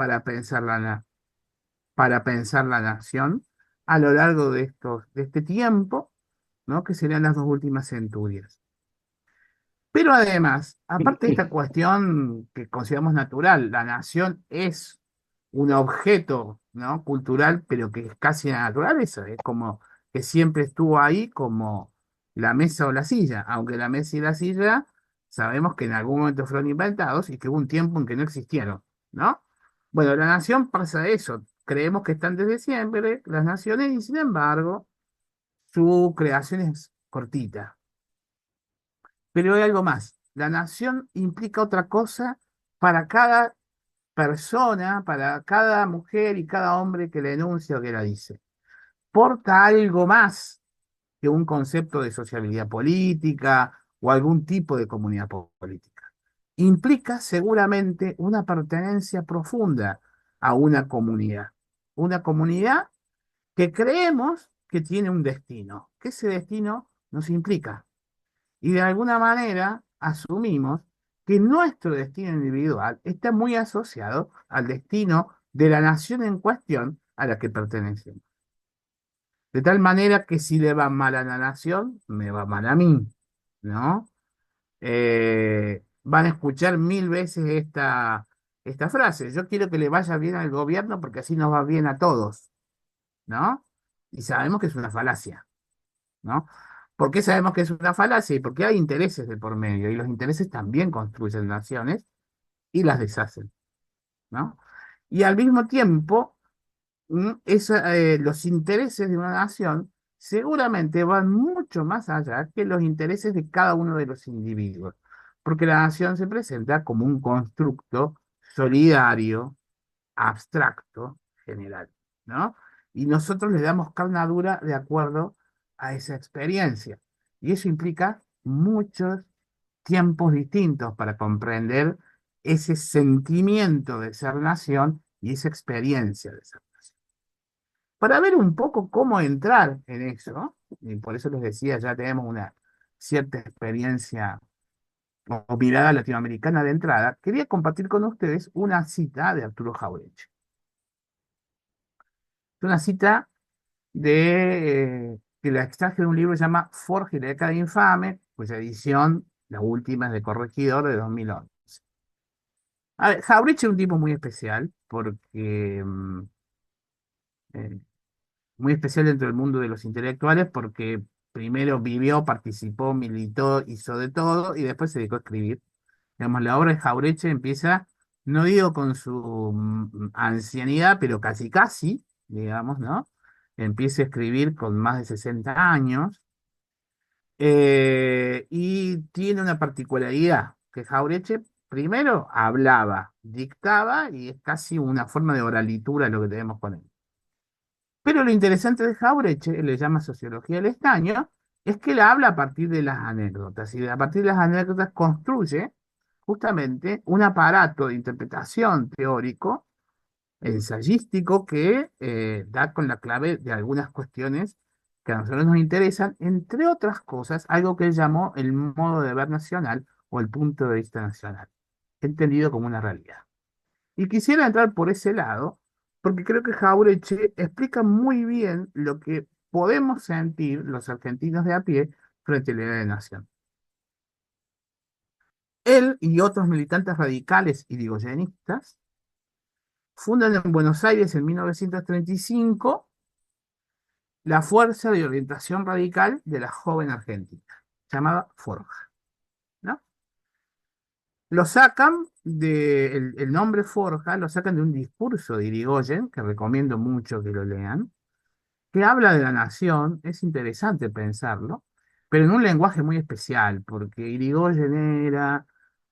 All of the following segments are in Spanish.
para pensar para pensar la nación a lo largo de este tiempo, ¿no? Que serían las dos últimas centurias. Pero además, aparte de esta cuestión que consideramos natural, la nación es un objeto, ¿no? Cultural, pero que es casi la naturaleza, es como que siempre estuvo ahí como la mesa o la silla, aunque la mesa y la silla sabemos que en algún momento fueron inventados y que hubo un tiempo en que no existieron, ¿no? Bueno, la nación pasa eso, creemos que están desde siempre las naciones y sin embargo su creación es cortita. Pero hay algo más. La nación implica otra cosa para cada persona, para cada mujer y cada hombre que la enuncia o que la dice. Porta algo más que un concepto de sociabilidad política o algún tipo de comunidad política. Implica seguramente una pertenencia profunda a una comunidad que creemos que tiene un destino, que ese destino nos implica. Y de alguna manera asumimos que nuestro destino individual está muy asociado al destino de la nación en cuestión a la que pertenecemos. De tal manera que si le va mal a la nación, me va mal a mí, ¿no? Van a escuchar mil veces esta frase. Yo quiero que le vaya bien al gobierno porque así nos va bien a todos, ¿no? Y sabemos que es una falacia, ¿no? ¿Por qué sabemos que es una falacia? Y porque hay intereses de por medio, y los intereses también construyen naciones y las deshacen, ¿no? Y al mismo tiempo, los intereses de una nación seguramente van mucho más allá que los intereses de cada uno de los individuos, porque la nación se presenta como un constructo solidario, abstracto, general, ¿no? Y nosotros le damos carne dura de acuerdo a esa experiencia. Y eso implica muchos tiempos distintos para comprender ese sentimiento de ser nación y esa experiencia de ser nación. Para ver un poco cómo entrar en eso, y por eso les decía, ya tenemos una cierta experiencia o mirada latinoamericana de entrada, quería compartir con ustedes una cita de Arturo Jauretche. Es una cita que la extraje de un libro que se llama Forja y la década infame, cuya edición, la última, es de Corregidor de 2011. A ver, Jauretche es un tipo muy especial, porque eh, muy especial dentro del mundo de los intelectuales, porque primero vivió, participó, militó, hizo de todo, y después se dedicó a escribir. Digamos, la obra de Jauretche empieza, no digo con su ancianidad, pero casi casi, digamos, ¿no? Empieza a escribir con más de 60 años. Y tiene una particularidad, que Jauretche primero hablaba, dictaba, y es casi una forma de oralitura lo que tenemos con él. Pero lo interesante de Jauretche, él le llama sociología del estaño, es que él habla a partir de las anécdotas, y a partir de las anécdotas construye justamente un aparato de interpretación teórico, ensayístico, que da con la clave de algunas cuestiones que a nosotros nos interesan, entre otras cosas, algo que él llamó el modo de ver nacional o el punto de vista nacional, entendido como una realidad. Y quisiera entrar por ese lado, porque creo que Jauretche explica muy bien lo que podemos sentir los argentinos de a pie frente a la idea de nación. Él y otros militantes radicales y digoyenistas fundan en Buenos Aires en 1935 la Fuerza de Orientación Radical de la Joven Argentina, llamada Forja, ¿no? Lo sacan el nombre Forja, lo sacan de un discurso de Irigoyen, que recomiendo mucho que lo lean, que habla de la nación. Es interesante pensarlo, pero en un lenguaje muy especial, porque Irigoyen era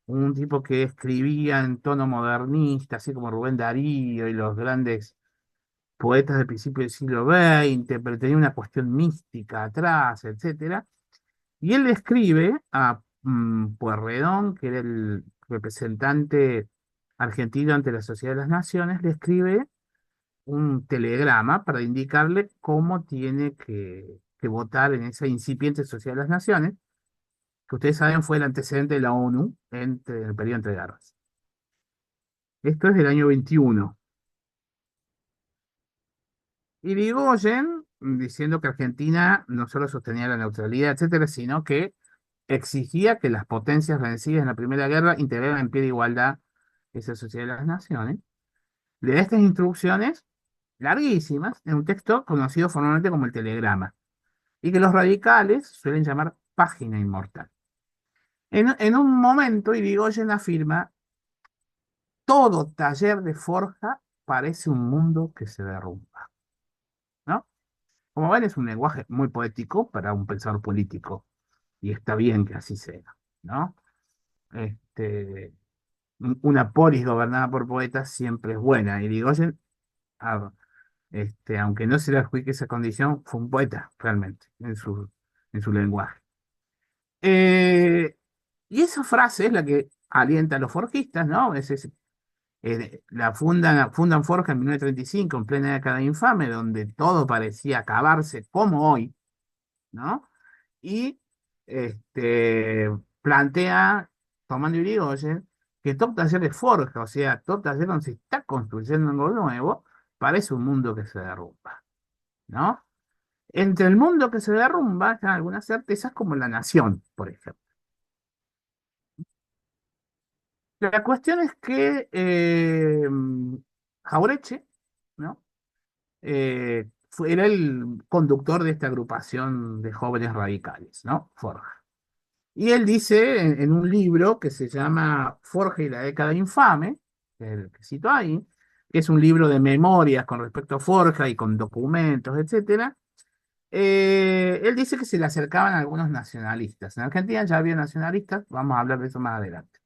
un tipo que escribía en tono modernista, así como Rubén Darío y los grandes poetas del principio del siglo XX, pero tenía una cuestión mística atrás, etcétera. Y él le escribe a Pueyrredón, que era el representante argentino ante la Sociedad de las Naciones, le escribe un telegrama para indicarle cómo tiene que votar en esa incipiente Sociedad de las Naciones, que ustedes saben fue el antecedente de la ONU en el periodo entre guerras. Esto es del año 21. Irigoyen diciendo que Argentina no solo sostenía la neutralidad, etcétera, sino que exigía que las potencias vencidas en la Primera Guerra integraran en pie de igualdad esa sociedad de las naciones. Le da estas instrucciones larguísimas en un texto conocido formalmente como el Telegrama, y que los radicales suelen llamar página inmortal. En un momento, Irigoyen afirma: todo taller de forja parece un mundo que se derrumba, ¿no? Como ven, es un lenguaje muy poético para un pensador político, y está bien que así sea, ¿no? Este, una polis gobernada por poetas siempre es buena. Irigoyen, ah, aunque no se le adjudique esa condición, fue un poeta realmente en su lenguaje. Eh, y esa frase es la que alienta a los forjistas, ¿no? Fundan Forja en 1935, en plena década infame, donde todo parecía acabarse como hoy, ¿no? Y plantea, tomando Irigoyen, que Top Taller de Forja, o sea, Top Taller donde se está construyendo algo nuevo, parece un mundo que se derrumba, ¿no? Entre el mundo que se derrumba están algunas certezas como la nación, por ejemplo. La cuestión es que Jaureche, ¿no? Era el conductor de esta agrupación de jóvenes radicales, ¿no? Forja. Y él dice en un libro que se llama Forja y la década infame, el que cito ahí, que es un libro de memorias con respecto a Forja y con documentos, etcétera. Él dice que se le acercaban algunos nacionalistas. En Argentina ya había nacionalistas, vamos a hablar de eso más adelante.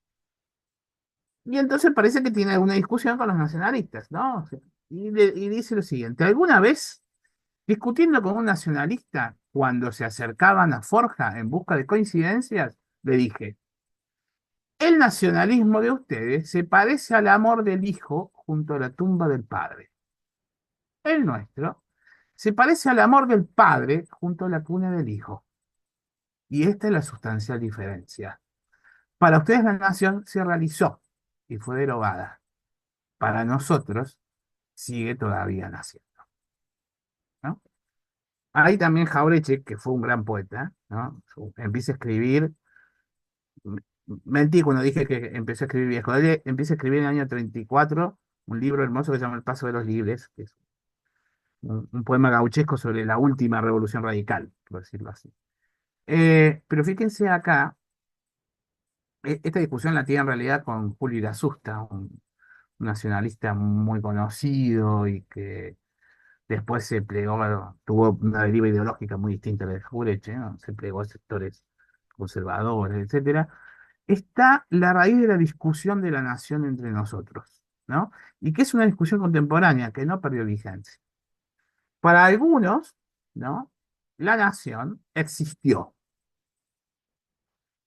Y entonces parece que tiene alguna discusión con los nacionalistas, ¿no? Y dice lo siguiente: ¿alguna vez, discutiendo con un nacionalista, cuando se acercaban a Forja en busca de coincidencias, le dije: el nacionalismo de ustedes se parece al amor del hijo junto a la tumba del padre. El nuestro se parece al amor del padre junto a la cuna del hijo. Y esta es la sustancial diferencia. Para ustedes la nación se realizó y fue derogada. Para nosotros sigue todavía naciendo, ¿no? Ahí también Jaureche, que fue un gran poeta, ¿no? Empieza a escribir, m- mentí cuando dije que empezó a escribir viejo. Él empieza a escribir en el año 34 un libro hermoso que se llama El Paso de los Libres, que es un poema gauchesco sobre la última revolución radical, por decirlo así. Pero fíjense acá, esta discusión la tiene en realidad con Julio Irasusta, un nacionalista muy conocido y que después se plegó, tuvo una deriva ideológica muy distinta a la de Jaureche, ¿no? Se plegó a sectores conservadores, etcétera. Está la raíz de la discusión de la nación entre nosotros, ¿no? Y que es una discusión contemporánea que no perdió vigencia. Para algunos, ¿no? La nación existió,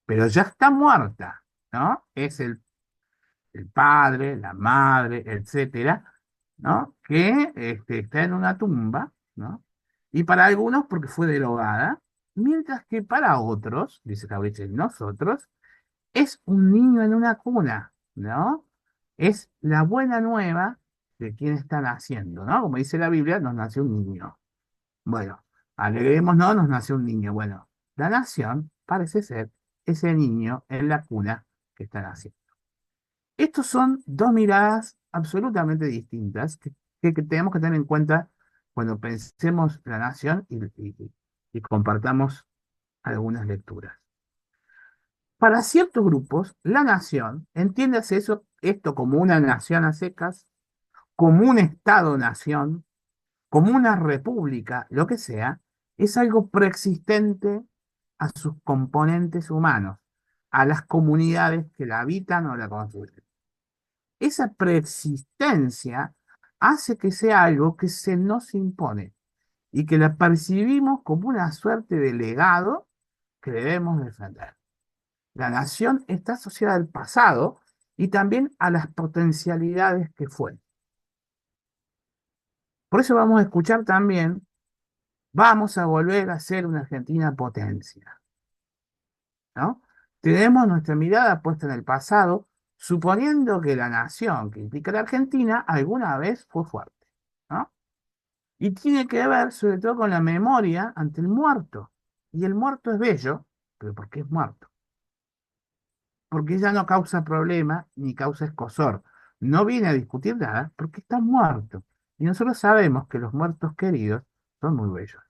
pero ya está muerta, ¿no? Es el padre, la madre, etcétera, ¿no? Que está en una tumba, ¿no? Y para algunos porque fue derogada, mientras que para otros, dice Cabriche, nosotros, es un niño en una cuna, ¿no? Es la buena nueva de quien está naciendo, ¿no? Como dice la Biblia, nos nació un niño. Bueno, alegrémonos, nos nació un niño. Bueno, la nación parece ser ese niño en la cuna que está naciendo. Estos son dos miradas absolutamente distintas que tenemos que tener en cuenta cuando pensemos la nación y compartamos algunas lecturas. Para ciertos grupos, la nación, entiéndase esto como una nación a secas, como un Estado-nación, como una república, lo que sea, es algo preexistente a sus componentes humanos, a las comunidades que la habitan o la construyen. Esa preexistencia hace que sea algo que se nos impone y que la percibimos como una suerte de legado que debemos defender. La nación está asociada al pasado y también a las potencialidades que fue. Por eso vamos a escuchar también: vamos a volver a ser una Argentina potencia, ¿no? Tenemos nuestra mirada puesta en el pasado, suponiendo que la nación que implica la Argentina alguna vez fue fuerte, ¿no? Y tiene que ver sobre todo con la memoria ante el muerto. Y el muerto es bello, pero ¿por qué es muerto? Porque ya no causa problema ni causa escozor. No viene a discutir nada porque está muerto. Y nosotros sabemos que los muertos queridos son muy bellos,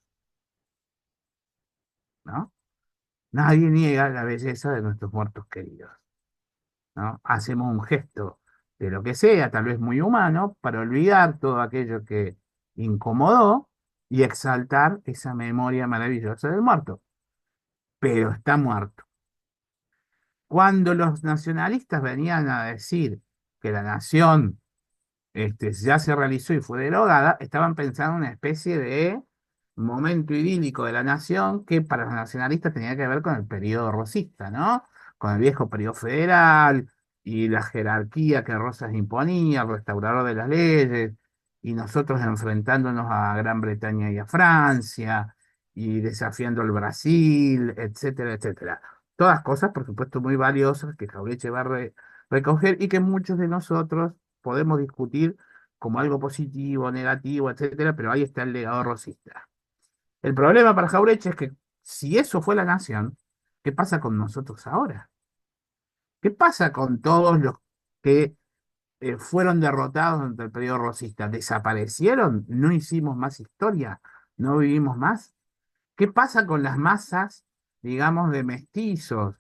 ¿no? Nadie niega la belleza de nuestros muertos queridos, ¿no? Hacemos un gesto de lo que sea, tal vez muy humano, para olvidar todo aquello que incomodó y exaltar esa memoria maravillosa del muerto. Pero está muerto. Cuando los nacionalistas venían a decir que la nación ya se realizó y fue derogada, estaban pensando en una especie de momento idílico de la nación que para los nacionalistas tenía que ver con el periodo rosista, ¿no? Con el viejo periodo federal y la jerarquía que Rosas imponía, el restaurador de las leyes, y nosotros enfrentándonos a Gran Bretaña y a Francia, y desafiando al Brasil, etcétera, etcétera. Todas cosas, por supuesto, muy valiosas que Jauretche va a recoger y que muchos de nosotros podemos discutir como algo positivo, negativo, etcétera, pero ahí está el legado rosista. El problema para Jauretche es que si eso fue la nación, ¿qué pasa con nosotros ahora? ¿Qué pasa con todos los que fueron derrotados durante el periodo rosista? ¿Desaparecieron? ¿No hicimos más historia? ¿No vivimos más? ¿Qué pasa con las masas, digamos, de mestizos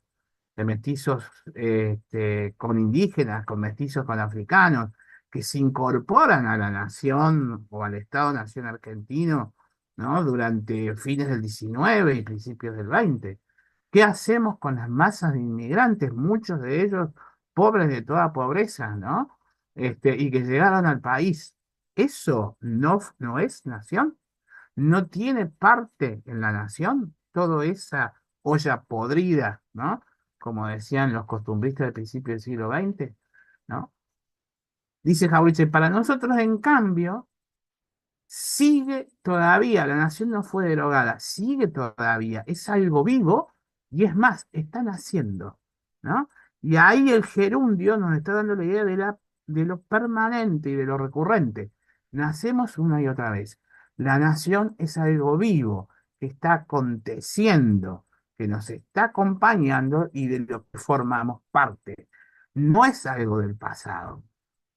con indígenas, con mestizos con africanos, que se incorporan a la nación o al Estado-Nación argentino, ¿no? Durante fines del 19 y principios del 20? ¿Qué hacemos con las masas de inmigrantes, muchos de ellos pobres de toda pobreza, ¿no? Y que llegaron al país. ¿Eso no es nación? ¿No tiene parte en la nación? Toda esa olla podrida, ¿no? Como decían los costumbristas del principio del siglo XX, ¿no? Dice Jauretche, para nosotros, en cambio, sigue todavía, la nación no fue derogada, sigue todavía, es algo vivo y es más, está naciendo, ¿no? Y ahí el gerundio nos está dando la idea de lo permanente y de lo recurrente. Nacemos una y otra vez. La nación es algo vivo, que está aconteciendo, que nos está acompañando y de lo que formamos parte. No es algo del pasado.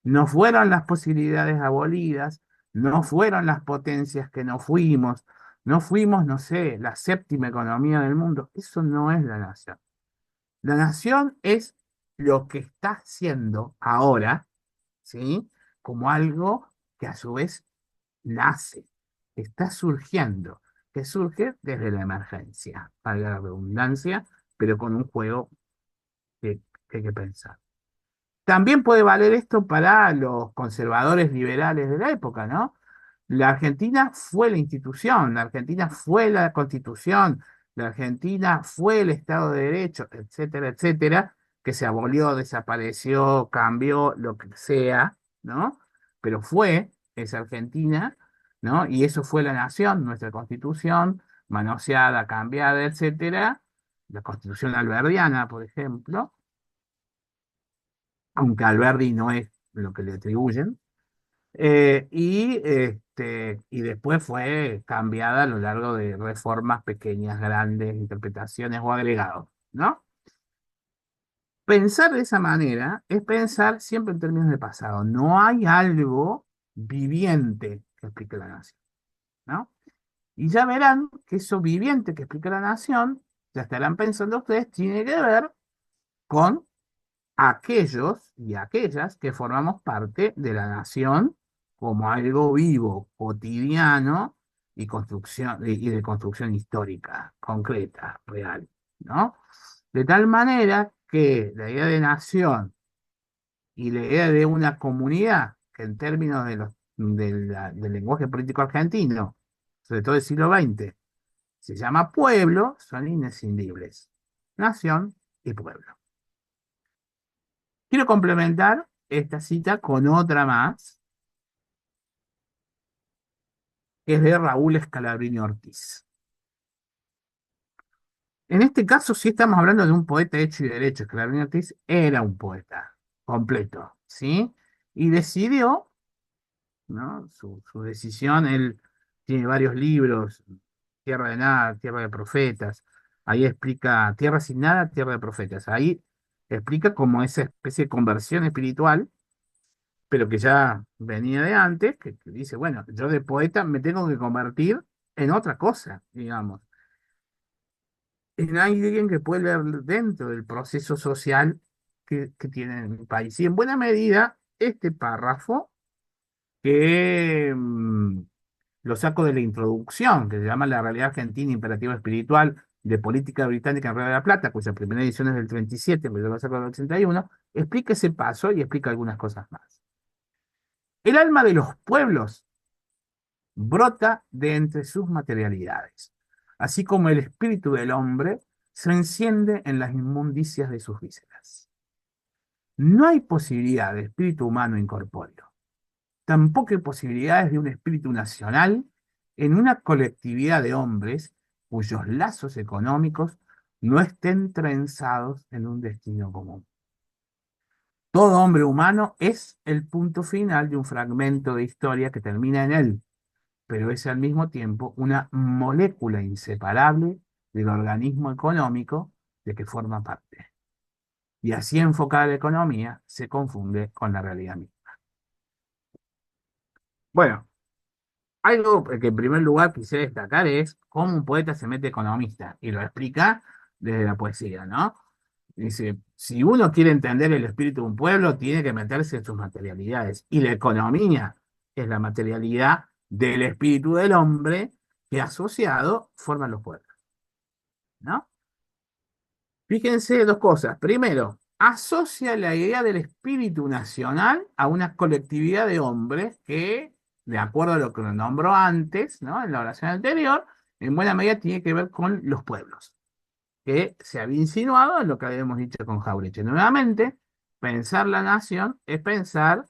No fueron las posibilidades abolidas, no fueron las potencias que no fuimos, no fuimos, no sé, la séptima economía del mundo. Eso no es la nación. La nación es lo que está haciendo ahora, ¿sí? Como algo que a su vez nace, está surgiendo, que surge desde la emergencia, valga la redundancia, pero con un juego que hay que pensar. También puede valer esto para los conservadores liberales de la época, ¿no? La Argentina fue la institución, la Argentina fue la Constitución, la Argentina fue el Estado de Derecho, etcétera, etcétera, que se abolió, desapareció, cambió, lo que sea, ¿no? Pero fue esa Argentina, ¿no? Y eso fue la nación, nuestra Constitución, manoseada, cambiada, etcétera, la Constitución alberdiana, por ejemplo, aunque Alberdi no es lo que le atribuyen, y después fue cambiada a lo largo de reformas pequeñas, grandes, interpretaciones o agregados, ¿no? Pensar de esa manera es pensar siempre en términos de pasado. No hay algo viviente que explique la nación, ¿no? Y ya verán que eso viviente que explica la nación, ya estarán pensando ustedes, tiene que ver con aquellos y aquellas que formamos parte de la nación como algo vivo, cotidiano y de construcción histórica, concreta, real, ¿no? De tal manera que la idea de nación y la idea de una comunidad, que en términos del lenguaje político argentino, sobre todo del siglo XX, se llama pueblo, son inescindibles. Nación y pueblo. Quiero complementar esta cita con otra más, que es de Raúl Scalabrini Ortiz. En este caso, sí estamos hablando de un poeta hecho y derecho. Scalabrini Ortiz era un poeta completo, ¿sí? Y decidió, ¿no? Su decisión, él tiene varios libros, Tierra de Nada, Tierra de Profetas. Ahí explica Tierra sin nada, Tierra de Profetas. Ahí explica como esa especie de conversión espiritual, pero que ya venía de antes, que dice, bueno, yo de poeta me tengo que convertir en otra cosa, digamos, en alguien que puede ver dentro del proceso social que tiene el país. Y en buena medida, este párrafo que lo saco de la introducción, que se llama La realidad argentina, imperativo espiritual de política británica en Río de la Plata, cuya primera edición es del 37, pero yo lo saco del 81, explica ese paso y explica algunas cosas más. El alma de los pueblos brota de entre sus materialidades, así como el espíritu del hombre se enciende en las inmundicias de sus vísceras. No hay posibilidad de espíritu humano incorpóreo. Tampoco hay posibilidades de un espíritu nacional en una colectividad de hombres cuyos lazos económicos no estén trenzados en un destino común. Todo hombre humano es el punto final de un fragmento de historia que termina en él, pero es al mismo tiempo una molécula inseparable del organismo económico de que forma parte. Y así enfocada la economía se confunde con la realidad misma. Bueno, algo que en primer lugar quisiera destacar es cómo un poeta se mete economista y lo explica desde la poesía, ¿no? Dice, si uno quiere entender el espíritu de un pueblo, tiene que meterse en sus materialidades. Y la economía es la materialidad del espíritu del hombre que asociado forman los pueblos, ¿no? Fíjense dos cosas. Primero, asocia la idea del espíritu nacional a una colectividad de hombres que, de acuerdo a lo que lo nombró antes, ¿no? En la oración anterior, en buena medida tiene que ver con los pueblos, que se había insinuado en lo que habíamos dicho con Jauretche. Nuevamente, pensar la nación es pensar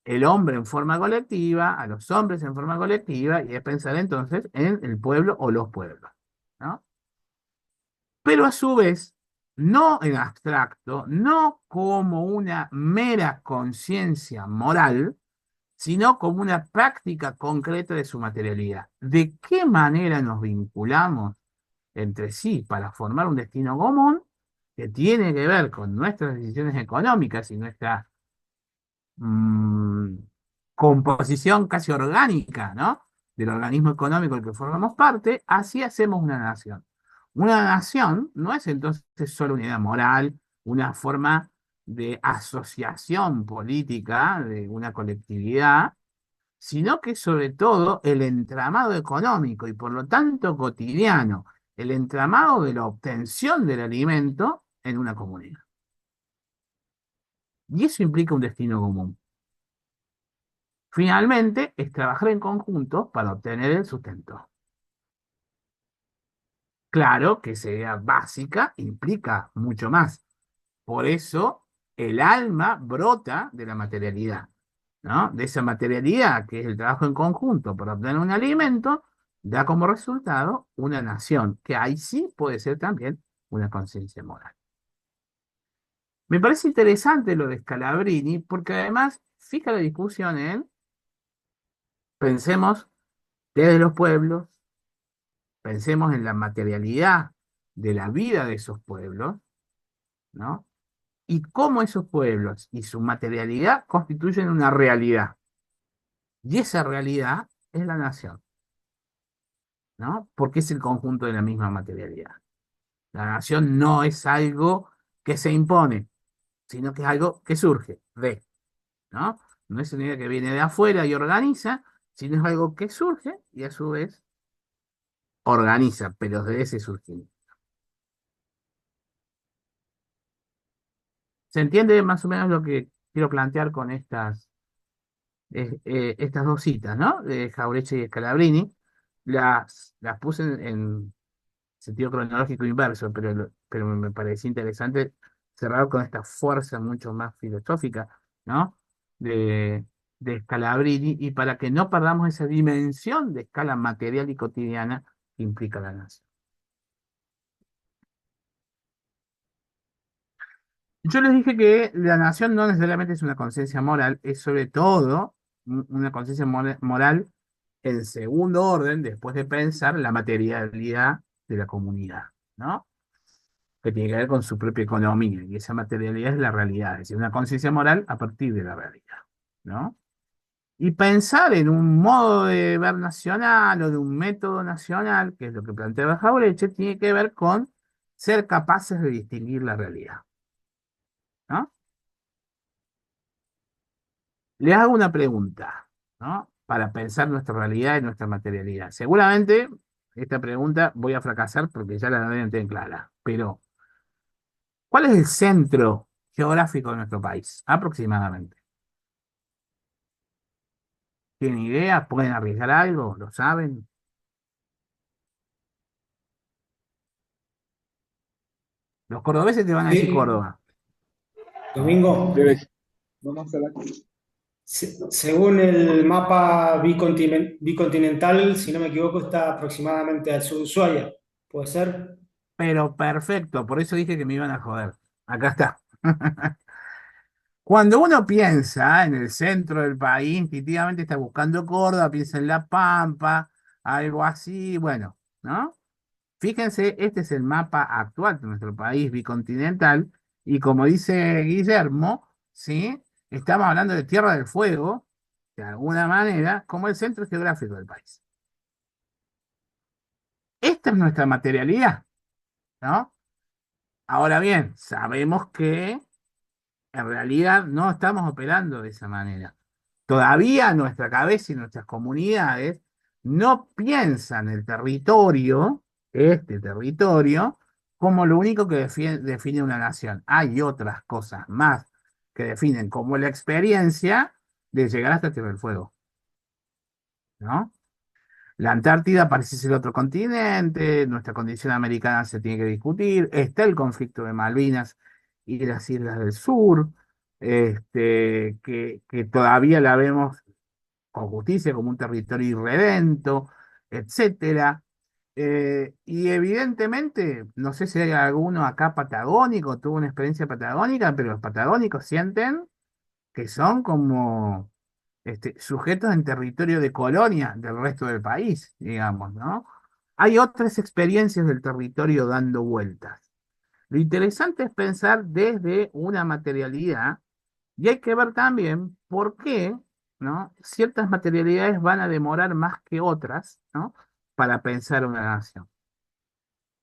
el hombre en forma colectiva, a los hombres en forma colectiva, y es pensar entonces en el pueblo o los pueblos, ¿no? Pero a su vez, no en abstracto, no como una mera conciencia moral, sino como una práctica concreta de su materialidad. ¿De qué manera nos vinculamos entre sí para formar un destino común que tiene que ver con nuestras decisiones económicas y nuestra mm, composición casi orgánica, ¿no? Del organismo económico del que formamos parte? Así hacemos una nación. Una nación no es entonces solo una idea moral, una forma de asociación política de una colectividad, sino que sobre todo el entramado económico y por lo tanto cotidiano, el entramado de la obtención del alimento en una comunidad. Y eso implica un destino común. Finalmente, es trabajar en conjunto para obtener el sustento. Claro que esa idea básica implica mucho más. Por eso, el alma brota de la materialidad, ¿no? De esa materialidad que es el trabajo en conjunto para obtener un alimento, da como resultado una nación, que ahí sí puede ser también una conciencia moral. Me parece interesante lo de Scalabrini, porque además fija la discusión en, pensemos desde los pueblos, pensemos en la materialidad de la vida de esos pueblos, ¿no? Y cómo esos pueblos y su materialidad constituyen una realidad. Y esa realidad es la nación, ¿no? Porque es el conjunto de la misma materialidad. La nación no es algo que se impone, sino que es algo que surge de, ¿no? No es una idea que viene de afuera y organiza, sino es algo que surge y a su vez organiza, pero de ese surgimiento. ¿Se entiende más o menos lo que quiero plantear con estas dos citas, ¿no? De Jauretche y Scalabrini? Las puse en sentido cronológico inverso, pero me parecía interesante cerrar con esta fuerza mucho más filosófica, ¿no? De, de Scalabrini, y para que no perdamos esa dimensión de escala material y cotidiana que implica la nación. Yo les dije que la nación no necesariamente es una conciencia moral, es sobre todo una conciencia moral en segundo orden, después de pensar la materialidad de la comunidad, ¿no? Que tiene que ver con su propia economía, y esa materialidad es la realidad, es decir, una conciencia moral a partir de la realidad, ¿no? Y pensar en un modo de ver nacional o de un método nacional, que es lo que plantea Jauretche, tiene que ver con ser capaces de distinguir la realidad, ¿no? Les hago una pregunta, ¿no? Para pensar nuestra realidad y nuestra materialidad. Seguramente esta pregunta voy a fracasar porque ya la deben tener clara, pero ¿cuál es el centro geográfico de nuestro país? Aproximadamente. ¿Tienen idea? ¿Pueden arriesgar algo? ¿Lo saben? Los cordobeses te van a decir Sí, Córdoba. Domingo, según el mapa bicontinental, si no me equivoco, está aproximadamente al sur de Ushuaia. ¿Puede ser? Pero perfecto, por eso dije que me iban a joder. Acá está. Cuando uno piensa en el centro del país, instintivamente está buscando Córdoba, piensa en La Pampa, algo así, bueno, ¿no? Fíjense, este es el mapa actual de nuestro país bicontinental, y como dice Guillermo, ¿sí? Estamos hablando de Tierra del Fuego, de alguna manera, como el centro geográfico del país. Esta es nuestra materialidad, ¿no? Ahora bien, sabemos que en realidad no estamos operando de esa manera. Todavía nuestra cabeza y nuestras comunidades no piensan el territorio, este territorio, como lo único que define una nación. Hay otras cosas más que definen como la experiencia de llegar hasta Tierra del Fuego, ¿no? La Antártida parece ser otro continente, nuestra condición americana se tiene que discutir, está el conflicto de Malvinas y de las Islas del Sur, que todavía la vemos con justicia como un territorio irredento, etcétera. Y evidentemente, no sé si hay alguno acá patagónico, tuvo una experiencia patagónica, pero los patagónicos sienten que son como sujetos en territorio de colonia del resto del país, digamos, ¿no? Hay otras experiencias del territorio dando vueltas. Lo interesante es pensar desde una materialidad y hay que ver también por qué, ¿no? Ciertas materialidades van a demorar más que otras, ¿no? Para pensar una nación.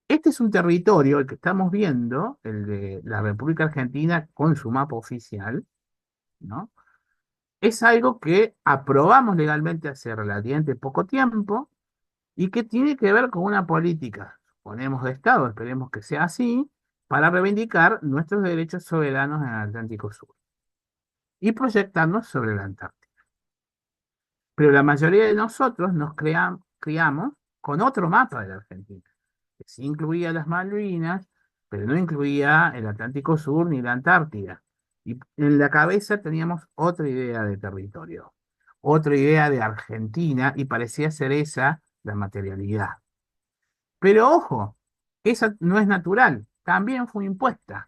Este es un territorio, el que estamos viendo, el de la República Argentina con su mapa oficial, ¿no? Es algo que aprobamos legalmente hace relativamente poco tiempo y que tiene que ver con una política, ponemos de Estado, esperemos que sea así, para reivindicar nuestros derechos soberanos en el Atlántico Sur y proyectarnos sobre la Antártida. Pero la mayoría de nosotros criamos con otro mapa de la Argentina, que sí incluía las Malvinas, pero no incluía el Atlántico Sur ni la Antártida. Y en la cabeza teníamos otra idea de territorio, otra idea de Argentina, y parecía ser esa la materialidad. Pero ojo, esa no es natural, también fue impuesta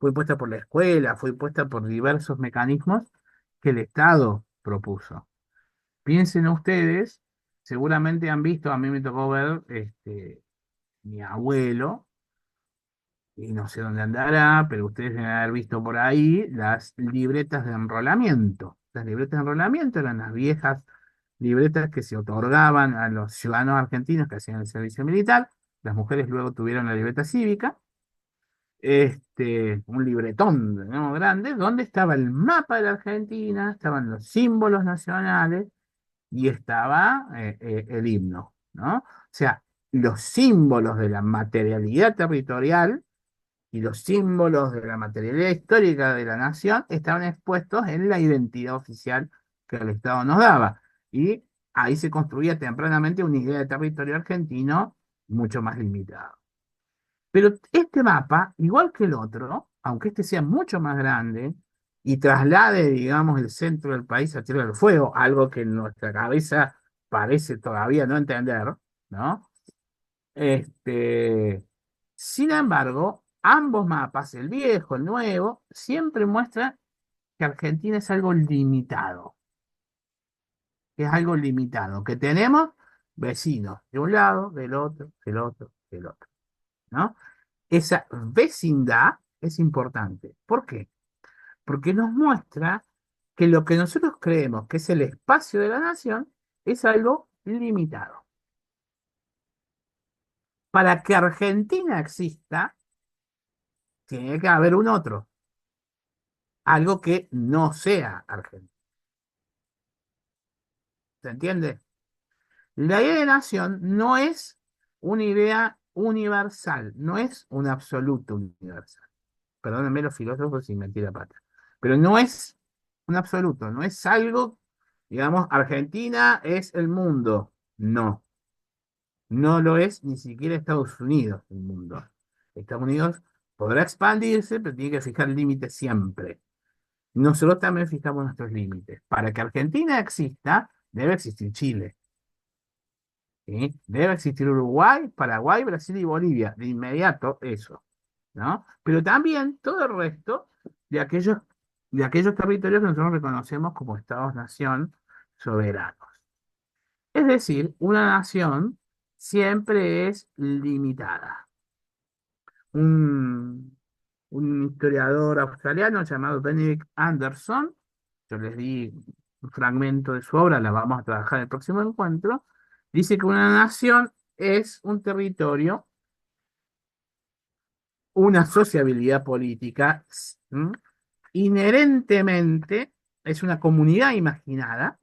por la escuela, fue impuesta por diversos mecanismos que el Estado propuso. Piensen ustedes, seguramente han visto, a mí me tocó ver mi abuelo, y no sé dónde andará, pero ustedes deben haber visto por ahí las libretas de enrolamiento. Las libretas de enrolamiento eran las viejas libretas que se otorgaban a los ciudadanos argentinos que hacían el servicio militar. Las mujeres luego tuvieron la libreta cívica, un libretón, ¿no? Grande, donde estaba el mapa de la Argentina, estaban los símbolos nacionales y estaba el himno, ¿no? O sea, los símbolos de la materialidad territorial y los símbolos de la materialidad histórica de la nación estaban expuestos en la identidad oficial que el Estado nos daba. Y ahí se construía tempranamente una idea de territorio argentino mucho más limitado. Pero este mapa, igual que el otro, aunque este sea mucho más grande y traslade, digamos, el centro del país a Tierra del Fuego, algo que en nuestra cabeza parece todavía no entender, ¿no? Este, Sin embargo, ambos mapas, el viejo, el nuevo, siempre muestran que Argentina es algo limitado. que es algo limitado, que tenemos vecinos de un lado, del otro, del otro, del otro, ¿no? Esa vecindad es importante. ¿Por qué? Porque nos muestra que lo que nosotros creemos que es el espacio de la nación es algo limitado. Para que Argentina exista, tiene que haber un otro, algo que no sea Argentina. ¿Se entiende? La idea de nación no es una idea universal, no es un absoluto universal. Perdónenme los filósofos si metí la pata. Pero no es un absoluto, no es algo, digamos, Argentina es el mundo. No, no lo es ni siquiera Estados Unidos el mundo. Estados Unidos podrá expandirse, pero tiene que fijar límites siempre. Nosotros también fijamos nuestros límites. Para que Argentina exista, debe existir Chile. ¿Sí? Debe existir Uruguay, Paraguay, Brasil y Bolivia. De inmediato, eso. ¿No? Pero también todo el resto de aquellos territorios que nosotros reconocemos como estados-nación soberanos. Es decir, una nación siempre es limitada. Un, un historiador australiano llamado Benedict Anderson, yo les di un fragmento de su obra, la vamos a trabajar en el próximo encuentro, dice que una nación es un territorio, una sociabilidad política, inherentemente, es una comunidad imaginada,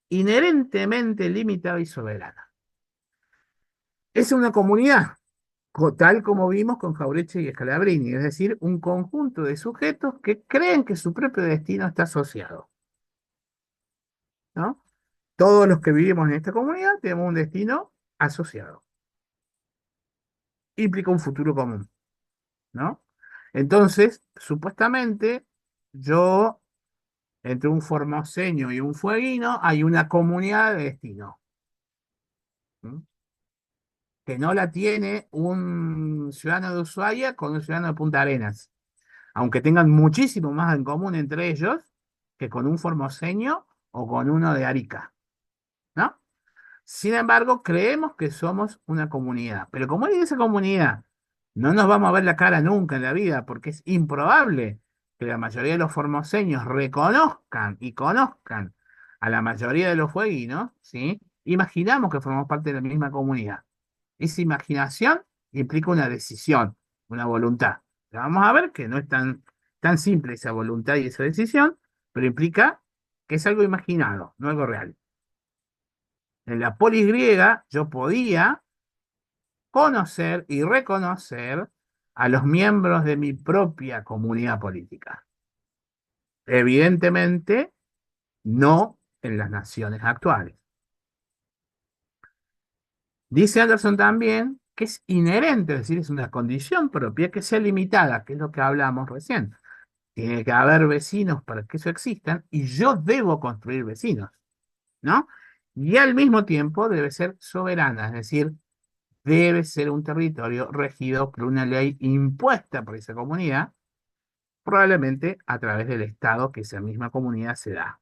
inherentemente limitada y soberana. Es una comunidad, tal como vimos con Jauretche y Scalabrini, es decir, un conjunto de sujetos que creen que su propio destino está asociado, ¿no? Todos los que vivimos en esta comunidad tenemos un destino asociado, implica un futuro común, ¿no? Entonces, supuestamente, yo, entre un formoseño y un fueguino, hay una comunidad de destino, ¿m? Que no la tiene un ciudadano de Ushuaia con un ciudadano de Punta Arenas, aunque tengan muchísimo más en común entre ellos que con un formoseño o con uno de Arica, ¿no? Sin embargo, creemos que somos una comunidad, pero como en esa comunidad no nos vamos a ver la cara nunca en la vida, porque es improbable que la mayoría de los formoseños reconozcan y conozcan a la mayoría de los fueguinos, ¿sí? Imaginamos que formamos parte de la misma comunidad. Esa imaginación implica una decisión, una voluntad. Ya vamos a ver que no es tan simple esa voluntad y esa decisión, pero implica que es algo imaginado, no algo real. En la polis griega yo podía conocer y reconocer a los miembros de mi propia comunidad política. Evidentemente, no en las naciones actuales. Dice Anderson también que es inherente, es decir, es una condición propia que sea limitada, que es lo que hablamos recién. Tiene que haber vecinos para que eso existan y yo debo construir vecinos, ¿no? Y al mismo tiempo debe ser soberana, es decir, debe ser un territorio regido por una ley impuesta por esa comunidad, probablemente a través del Estado que esa misma comunidad se da.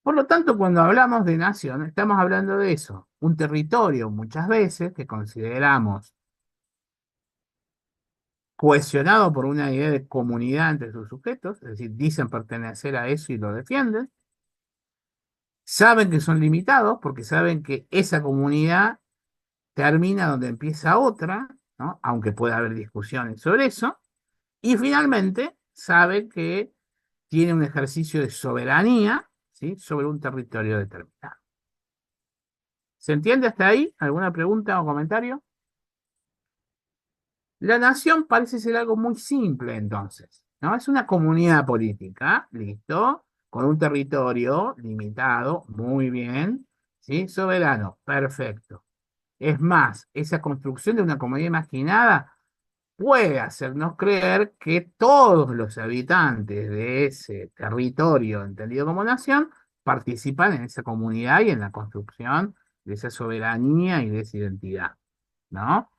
Por lo tanto, cuando hablamos de nación, estamos hablando de eso, un territorio muchas veces que consideramos cohesionado por una idea de comunidad entre sus sujetos, es decir, dicen pertenecer a eso y lo defienden, saben que son limitados porque saben que esa comunidad termina donde empieza otra, ¿no? Aunque pueda haber discusiones sobre eso, y finalmente saben que tiene un ejercicio de soberanía, ¿sí? Sobre un territorio determinado. ¿Se entiende hasta ahí? ¿Alguna pregunta o comentario? La nación parece ser algo muy simple entonces, ¿no? Es una comunidad política, listo, con un territorio limitado, muy bien, ¿sí? Soberano, perfecto. Es más, esa construcción de una comunidad imaginada puede hacernos creer que todos los habitantes de ese territorio entendido como nación participan en esa comunidad y en la construcción de esa soberanía y de esa identidad, ¿no?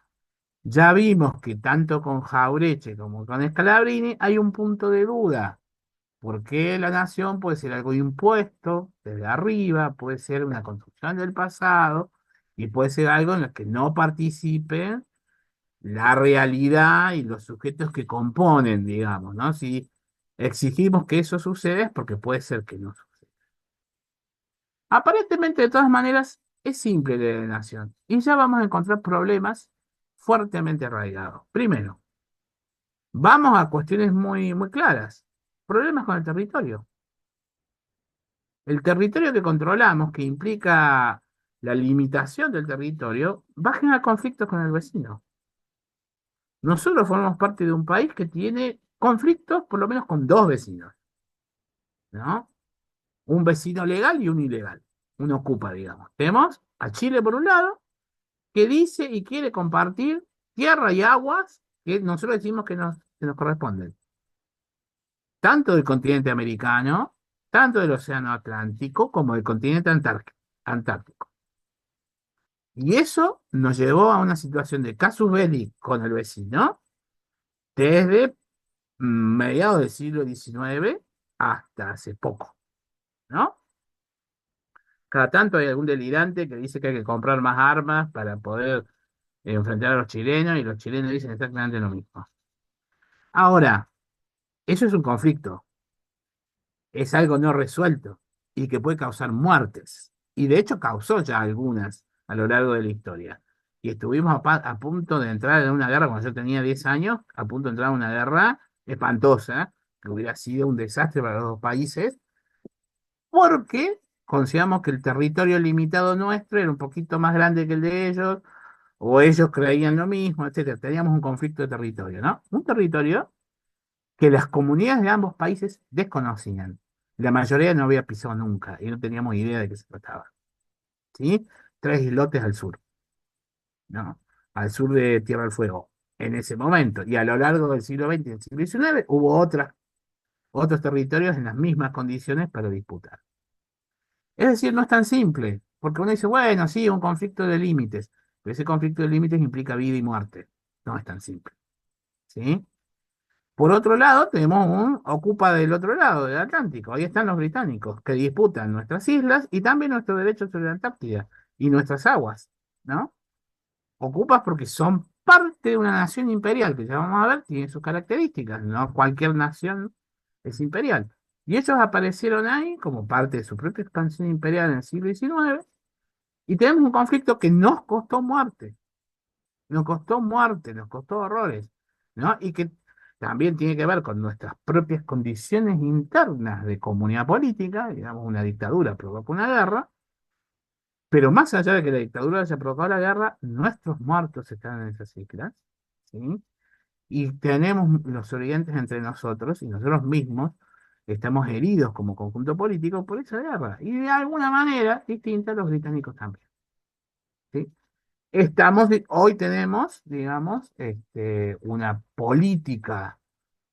Ya vimos que tanto con Jaureche como con Scalabrini hay un punto de duda, Porque la nación puede ser algo impuesto desde arriba, puede ser una construcción del pasado y puede ser algo en lo que no participen la realidad y los sujetos que componen, digamos, ¿no? Si exigimos que eso suceda es porque puede ser que no suceda. Aparentemente, de todas maneras, es simple la alienación y ya vamos a encontrar problemas fuertemente arraigados. Primero, vamos a cuestiones muy, muy claras. Problemas con el territorio. El territorio que controlamos, que implica la limitación del territorio, va a generar conflictos con el vecino. Nosotros formamos parte de un país que tiene conflictos por lo menos con dos vecinos, ¿no? Un vecino legal y un ilegal. Un ocupa, digamos. Tenemos a Chile por un lado, que dice y quiere compartir tierra y aguas que nosotros decimos que nos corresponden, tanto del continente americano, tanto del océano Atlántico, como del continente Antártico. Y eso nos llevó a una situación de casus belli con el vecino desde mediados del siglo XIX hasta hace poco, ¿no? Cada tanto hay algún delirante que dice que hay que comprar más armas para poder enfrentar a los chilenos y los chilenos dicen exactamente lo mismo. Ahora, eso es un conflicto, es algo no resuelto y que puede causar muertes. Y de hecho causó ya algunas a lo largo de la historia. Y estuvimos a punto de entrar en una guerra cuando yo tenía 10 años, a punto de entrar en una guerra espantosa, que hubiera sido un desastre para los dos países, porque consideramos que el territorio limitado nuestro era un poquito más grande que el de ellos, o ellos creían lo mismo, etcétera. Teníamos un conflicto de territorio, ¿no? Un territorio que las comunidades de ambos países desconocían. La mayoría no había pisado nunca y no teníamos idea de qué se trataba. ¿Sí? Tres islotes al sur, ¿no? Al sur de Tierra del Fuego. En ese momento, y a lo largo del siglo XX y del siglo XIX, hubo otros territorios en las mismas condiciones para disputar. Es decir, no es tan simple, porque uno dice, bueno, sí, un conflicto de límites, pero ese conflicto de límites implica vida y muerte. No es tan simple, ¿sí? Por otro lado, tenemos un ocupa del otro lado del Atlántico. Ahí están los británicos que disputan nuestras islas y también nuestro derecho sobre la Antártida y nuestras aguas, ¿no? Ocupas porque son parte de una nación imperial, que ya vamos a ver, tiene sus características, no cualquier nación es imperial. Y ellos aparecieron ahí como parte de su propia expansión imperial en el siglo XIX y tenemos un conflicto que nos costó horrores, ¿no? Y que también tiene que ver con nuestras propias condiciones internas de comunidad política, digamos, una dictadura provoca una guerra, pero más allá de que la dictadura haya provocado la guerra, nuestros muertos están en esas islas, ¿sí? Y tenemos los sobrevivientes entre nosotros y nosotros mismos estamos heridos como conjunto político por esa guerra. Y de alguna manera distinta los británicos también, ¿sí? Hoy tenemos, digamos, una política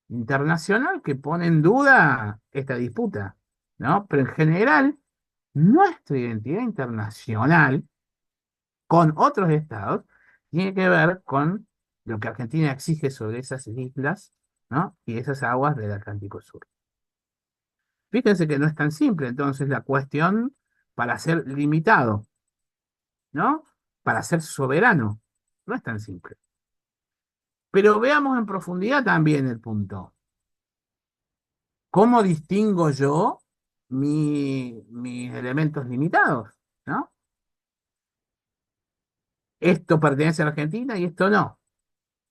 internacional que pone en duda esta disputa, ¿no? Pero en general, nuestra identidad internacional con otros estados tiene que ver con lo que Argentina exige sobre esas islas, ¿no? Y esas aguas del Atlántico Sur. Fíjense que no es tan simple, entonces, la cuestión para ser limitado, ¿no? Para ser soberano, no es tan simple. Pero veamos en profundidad también el punto. ¿Cómo distingo yo mis elementos limitados? ¿No? Esto pertenece a la Argentina y esto no.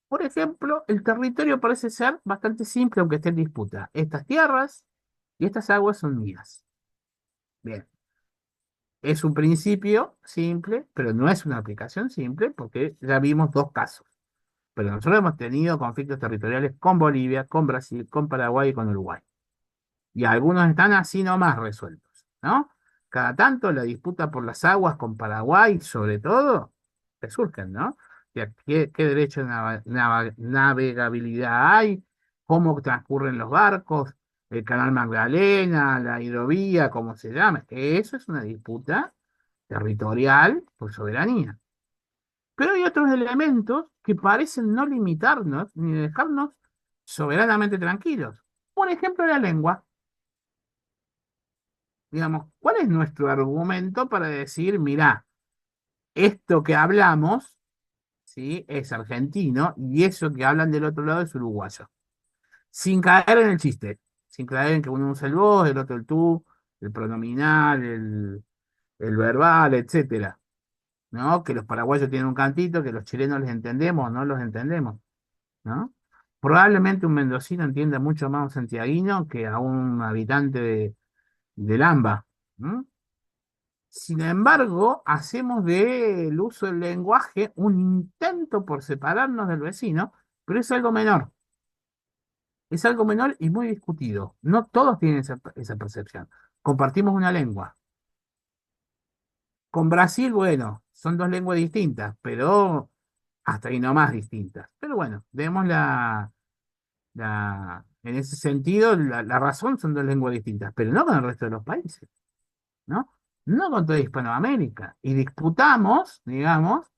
Por ejemplo, el territorio parece ser bastante simple, aunque esté en disputa. Estas tierras y estas aguas son mías. Bien, es un principio simple, pero no es una aplicación simple porque ya vimos dos casos. Pero nosotros hemos tenido conflictos territoriales con Bolivia, con Brasil, con Paraguay y con Uruguay. Y algunos están así nomás resueltos, ¿no? Cada tanto la disputa por las aguas con Paraguay, sobre todo, te surgen, ¿no? ¿Qué derecho de navegabilidad hay? ¿Cómo transcurren los barcos? El canal Magdalena, la hidrovía, ¿cómo se llama? Eso es una disputa territorial por soberanía. Pero hay otros elementos que parecen no limitarnos ni dejarnos soberanamente tranquilos. Por ejemplo, la lengua. Digamos, ¿cuál es nuestro argumento para decir, mirá, esto que hablamos, ¿sí? Es argentino y eso que hablan del otro lado es uruguayo? Sin caer en el chiste, sin caer en que uno usa el vos, el otro el tú, el pronominal, el verbal, etcétera, ¿no? Que los paraguayos tienen un cantito, que los chilenos les entendemos, no los entendemos, ¿no? Probablemente un mendocino entienda mucho más a un santiaguino que a un habitante del AMBA. ¿No? Sin embargo, hacemos del uso del lenguaje un intento por separarnos del vecino, pero es algo menor y muy discutido. No todos tienen esa percepción. Compartimos una lengua. Con Brasil, bueno, son dos lenguas distintas, pero hasta ahí nomás distintas. Pero bueno, vemos en ese sentido, la razón son dos lenguas distintas, pero no con el resto de los países, ¿no? No con toda Hispanoamérica. Y disputamos, digamos,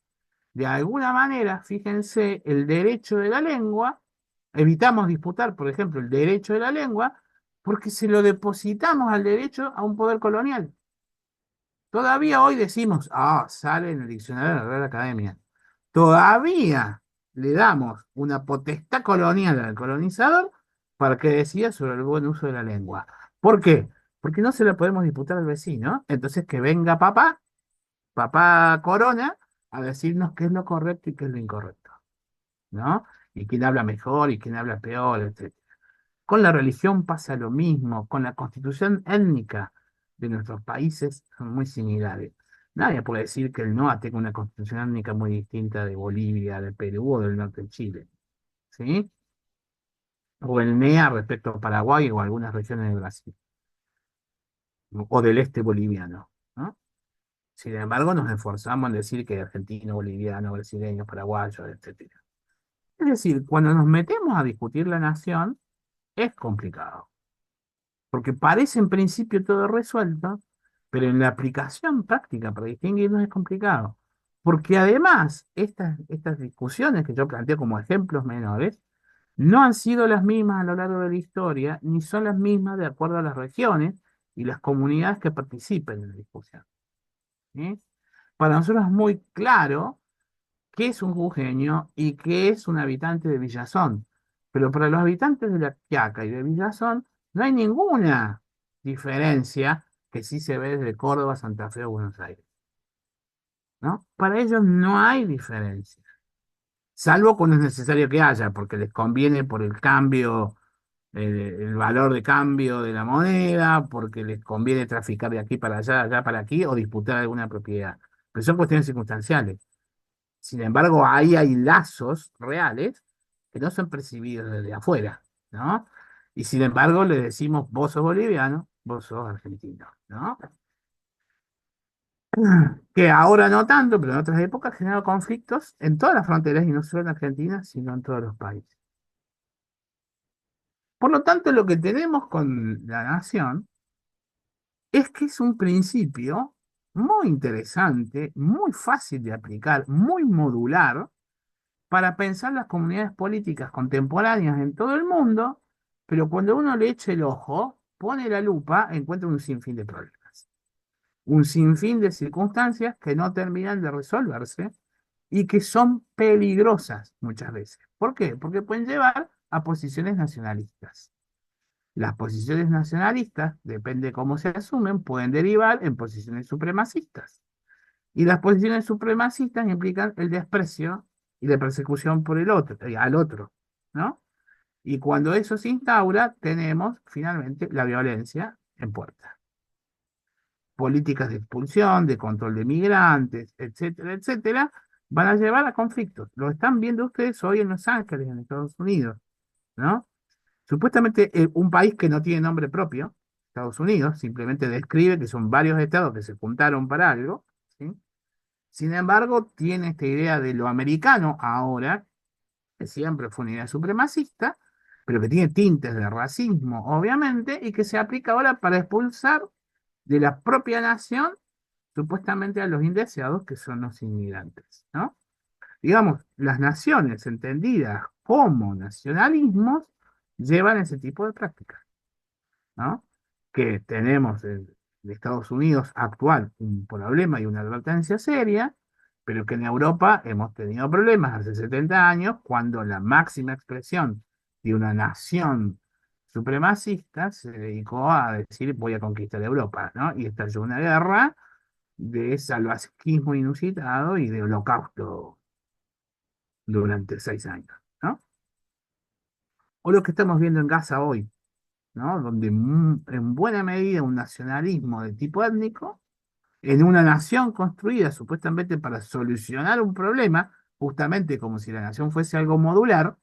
de alguna manera, fíjense, el derecho de la lengua, evitamos disputar, por ejemplo, el derecho de la lengua, porque se lo depositamos al derecho a un poder colonial. Todavía hoy decimos, sale en el diccionario de la Real Academia. Todavía le damos una potestad colonial al colonizador para que decida sobre el buen uso de la lengua. ¿Por qué? Porque no se la podemos disputar al vecino. Entonces que venga papá Corona, a decirnos qué es lo correcto y qué es lo incorrecto, ¿no? Y quién habla mejor y quién habla peor, etc. Con la religión pasa lo mismo, con la constitución étnica de nuestros países son muy similares. Nadie puede decir que el NOA tenga una constitución étnica muy distinta de Bolivia, de Perú o del norte de Chile, ¿sí? O el NEA respecto a Paraguay o algunas regiones de Brasil, o del este boliviano, ¿no? Sin embargo, nos esforzamos en decir que argentino, boliviano, brasileño, paraguayo, etcétera. Es decir, cuando nos metemos a discutir la nación, es complicado. Porque parece en principio todo resuelto, pero en la aplicación práctica para distinguirnos es complicado. Porque además, estas discusiones que yo planteo como ejemplos menores, no han sido las mismas a lo largo de la historia, ni son las mismas de acuerdo a las regiones y las comunidades que participen en la discusión. ¿Sí? Para nosotros es muy claro qué es un jujeño y qué es un habitante de Villazón. Pero para los habitantes de La Quiaca y de Villazón no hay ninguna diferencia que sí se ve desde Córdoba, Santa Fe o Buenos Aires, ¿no? Para ellos no hay diferencia, salvo cuando es necesario que haya, porque les conviene por el cambio, el valor de cambio de la moneda, porque les conviene traficar de aquí para allá, allá para aquí, o disputar alguna propiedad. Pero son cuestiones circunstanciales. Sin embargo, ahí hay lazos reales que no son percibidos desde afuera, ¿no? Y sin embargo, le decimos, vos sos boliviano, vos sos argentino, ¿no? Que ahora no tanto, pero en otras épocas generó conflictos en todas las fronteras y no solo en Argentina, sino en todos los países. Por lo tanto, lo que tenemos con la nación es que es un principio muy interesante, muy fácil de aplicar, muy modular para pensar las comunidades políticas contemporáneas en todo el mundo, pero cuando uno le echa el ojo, pone la lupa, encuentra un sinfín de problemas, un sinfín de circunstancias que no terminan de resolverse y que son peligrosas muchas veces. ¿Por qué? Porque pueden llevar a posiciones nacionalistas. Las posiciones nacionalistas, depende de cómo se asumen, pueden derivar en posiciones supremacistas. Y las posiciones supremacistas implican el desprecio y la persecución por el otro, al otro, ¿no? Y cuando eso se instaura, tenemos finalmente la violencia en puerta. Políticas de expulsión, de control de migrantes, etcétera, etcétera, van a llevar a conflictos. Lo están viendo ustedes hoy en Los Ángeles, en Estados Unidos, ¿no? Supuestamente un país que no tiene nombre propio, Estados Unidos, simplemente describe que son varios estados que se juntaron para algo, ¿sí? Sin embargo, tiene esta idea de lo americano ahora, que siempre fue una idea supremacista, pero que tiene tintes de racismo, obviamente, y que se aplica ahora para expulsar de la propia nación, supuestamente a los indeseados, que son los inmigrantes, ¿no? Digamos, las naciones entendidas como nacionalismos llevan ese tipo de prácticas, ¿no? Que tenemos de Estados Unidos actual un problema y una advertencia seria, pero que en Europa hemos tenido problemas hace 70 años, cuando la máxima expresión de una nación supremacista se dedicó a decir voy a conquistar Europa, ¿no? Y estalló una guerra de salvajismo inusitado y de holocausto durante 6 años, ¿no? O lo que estamos viendo en Gaza hoy, ¿no? Donde en buena medida un nacionalismo de tipo étnico, en una nación construida supuestamente para solucionar un problema, justamente como si la nación fuese algo modular,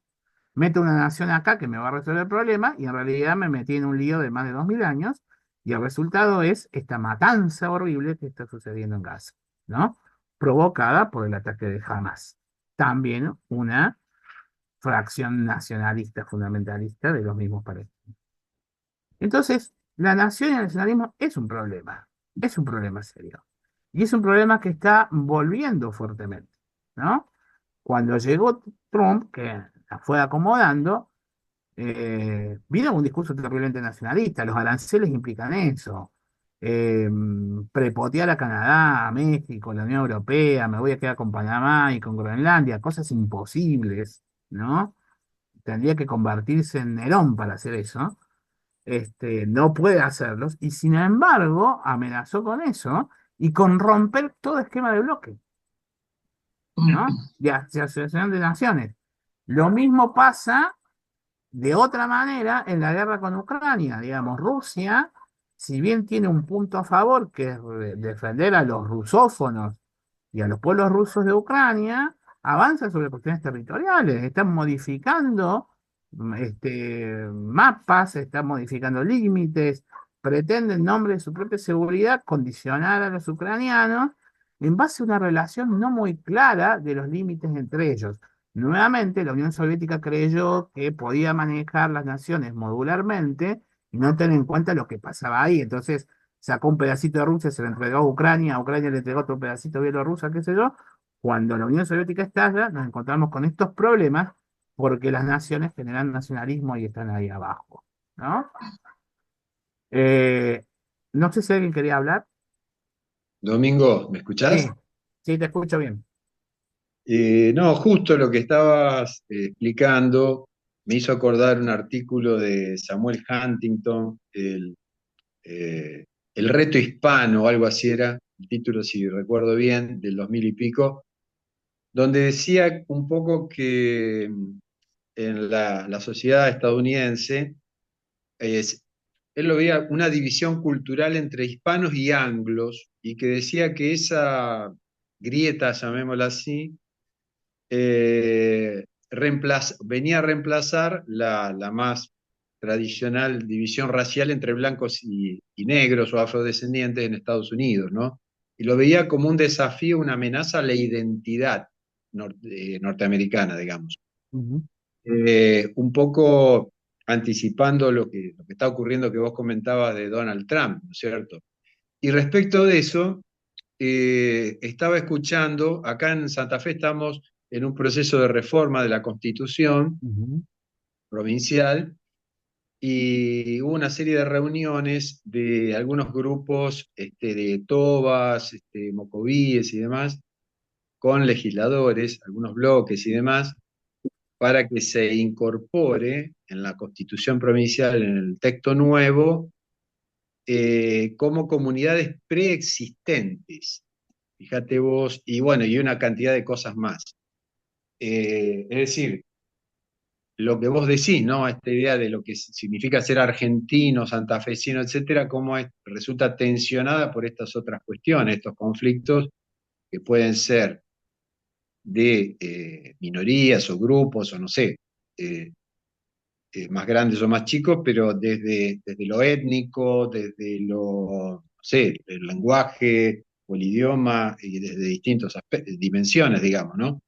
meto una nación acá que me va a resolver el problema y en realidad me metí en un lío de más de 2000 años y el resultado es esta matanza horrible que está sucediendo en Gaza, ¿no? Provocada por el ataque de Hamas. También una fracción nacionalista fundamentalista de los mismos palestinos. Entonces, la nación y el nacionalismo es un problema serio. Y es un problema que está volviendo fuertemente, ¿no? Cuando llegó Trump, que la fue acomodando, vino con un discurso terriblemente nacionalista. Los aranceles implican eso. Eh, Prepotear a Canadá, a México, a la Unión Europea, me voy a quedar con Panamá y con Groenlandia, cosas imposibles, ¿no? Tendría que convertirse en Nerón para hacer eso. No puede hacerlos y sin embargo amenazó con eso y con romper todo esquema de bloque, ¿no? De asociación de naciones. Lo mismo pasa de otra manera en la guerra con Ucrania. Digamos, Rusia, si bien tiene un punto a favor, que es defender a los rusófonos y a los pueblos rusos de Ucrania, avanza sobre cuestiones territoriales, están modificando mapas, están modificando límites, pretenden en nombre de su propia seguridad condicionar a los ucranianos en base a una relación no muy clara de los límites entre ellos. Nuevamente, la Unión Soviética creyó que podía manejar las naciones modularmente y no tener en cuenta lo que pasaba ahí. Entonces, sacó un pedacito de Rusia, se lo entregó a Ucrania le entregó otro pedacito a Bielorrusia, qué sé yo. Cuando la Unión Soviética estalla, nos encontramos con estos problemas porque las naciones generan nacionalismo y están ahí abajo, ¿no? Eh, no sé si alguien quería hablar. Domingo, ¿me escuchás? Sí, sí, te escucho bien. No, justo lo que estabas explicando me hizo acordar un artículo de Samuel Huntington, eh, El reto hispano, o algo así era, el título si recuerdo bien, del 2000 y pico, donde decía un poco que en la sociedad estadounidense, es- él lo veía una división cultural entre hispanos y anglos, y que decía que esa grieta, llamémosla así, venía a reemplazar la más tradicional división racial entre blancos y negros o afrodescendientes en Estados Unidos, ¿no? Y lo veía como un desafío, una amenaza a la identidad norteamericana, digamos. Ujú, Un poco anticipando lo que está ocurriendo que vos comentabas de Donald Trump, ¿no es cierto? Y respecto de eso, estaba escuchando, acá en Santa Fe estamos en un proceso de reforma de la Constitución ujú, provincial y hubo una serie de reuniones de algunos grupos de tobas, mocovíes y demás, con legisladores, algunos bloques y demás, para que se incorpore en la Constitución provincial, en el texto nuevo, como comunidades preexistentes. Fíjate vos, y bueno, y una cantidad de cosas más. Es decir, lo que vos decís, ¿no? Esta idea de lo que significa ser argentino, santafesino, etcétera, cómo resulta tensionada por estas otras cuestiones, estos conflictos que pueden ser de minorías o grupos, o no sé, eh, más grandes o más chicos, pero desde lo étnico, desde lo, no sé, el lenguaje o el idioma, y desde distintas dimensiones, digamos, ¿no?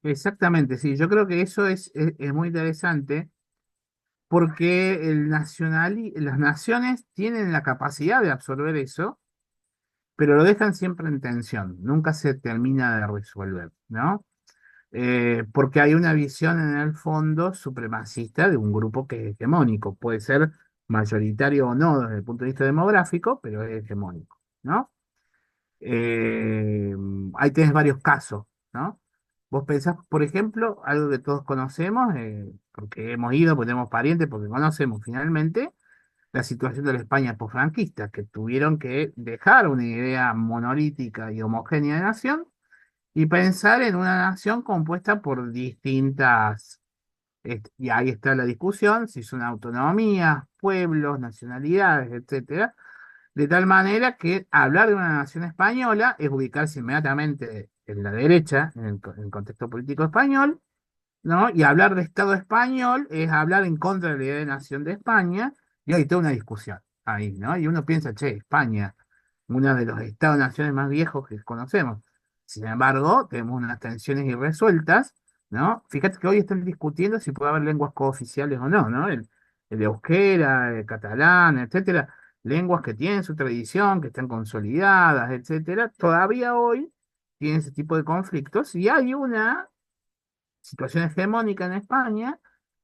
exactamente, sí, yo creo que eso es muy interesante porque las naciones tienen la capacidad de absorber eso, pero lo dejan siempre en tensión, nunca se termina de resolver, ¿no? Porque hay una visión en el fondo supremacista de un grupo que es hegemónico, puede ser mayoritario o no desde el punto de vista demográfico, pero es hegemónico, ¿no? Eh, Ahí tenés varios casos, ¿no? Vos pensás, por ejemplo, algo que todos conocemos, porque hemos ido, porque tenemos parientes, porque conocemos finalmente, la situación de la España posfranquista, que tuvieron que dejar una idea monolítica y homogénea de nación y pensar en una nación compuesta por distintas, y ahí está la discusión, si son autonomías, pueblos, nacionalidades, etcétera, de tal manera que hablar de una nación española es ubicarse inmediatamente en la derecha, en el contexto político español, ¿no? Y hablar de Estado español es hablar en contra de la idea de nación de España, y hay toda una discusión ahí, ¿no? Y uno piensa, che, España, uno de los Estados-naciones más viejos que conocemos. Sin embargo, tenemos unas tensiones irresueltas, ¿no? Fíjate que hoy están discutiendo si puede haber lenguas cooficiales o no, ¿no? El euskera, el catalán, etcétera, lenguas que tienen su tradición, que están consolidadas, etcétera, todavía hoy tienen ese tipo de conflictos y hay una situación hegemónica en España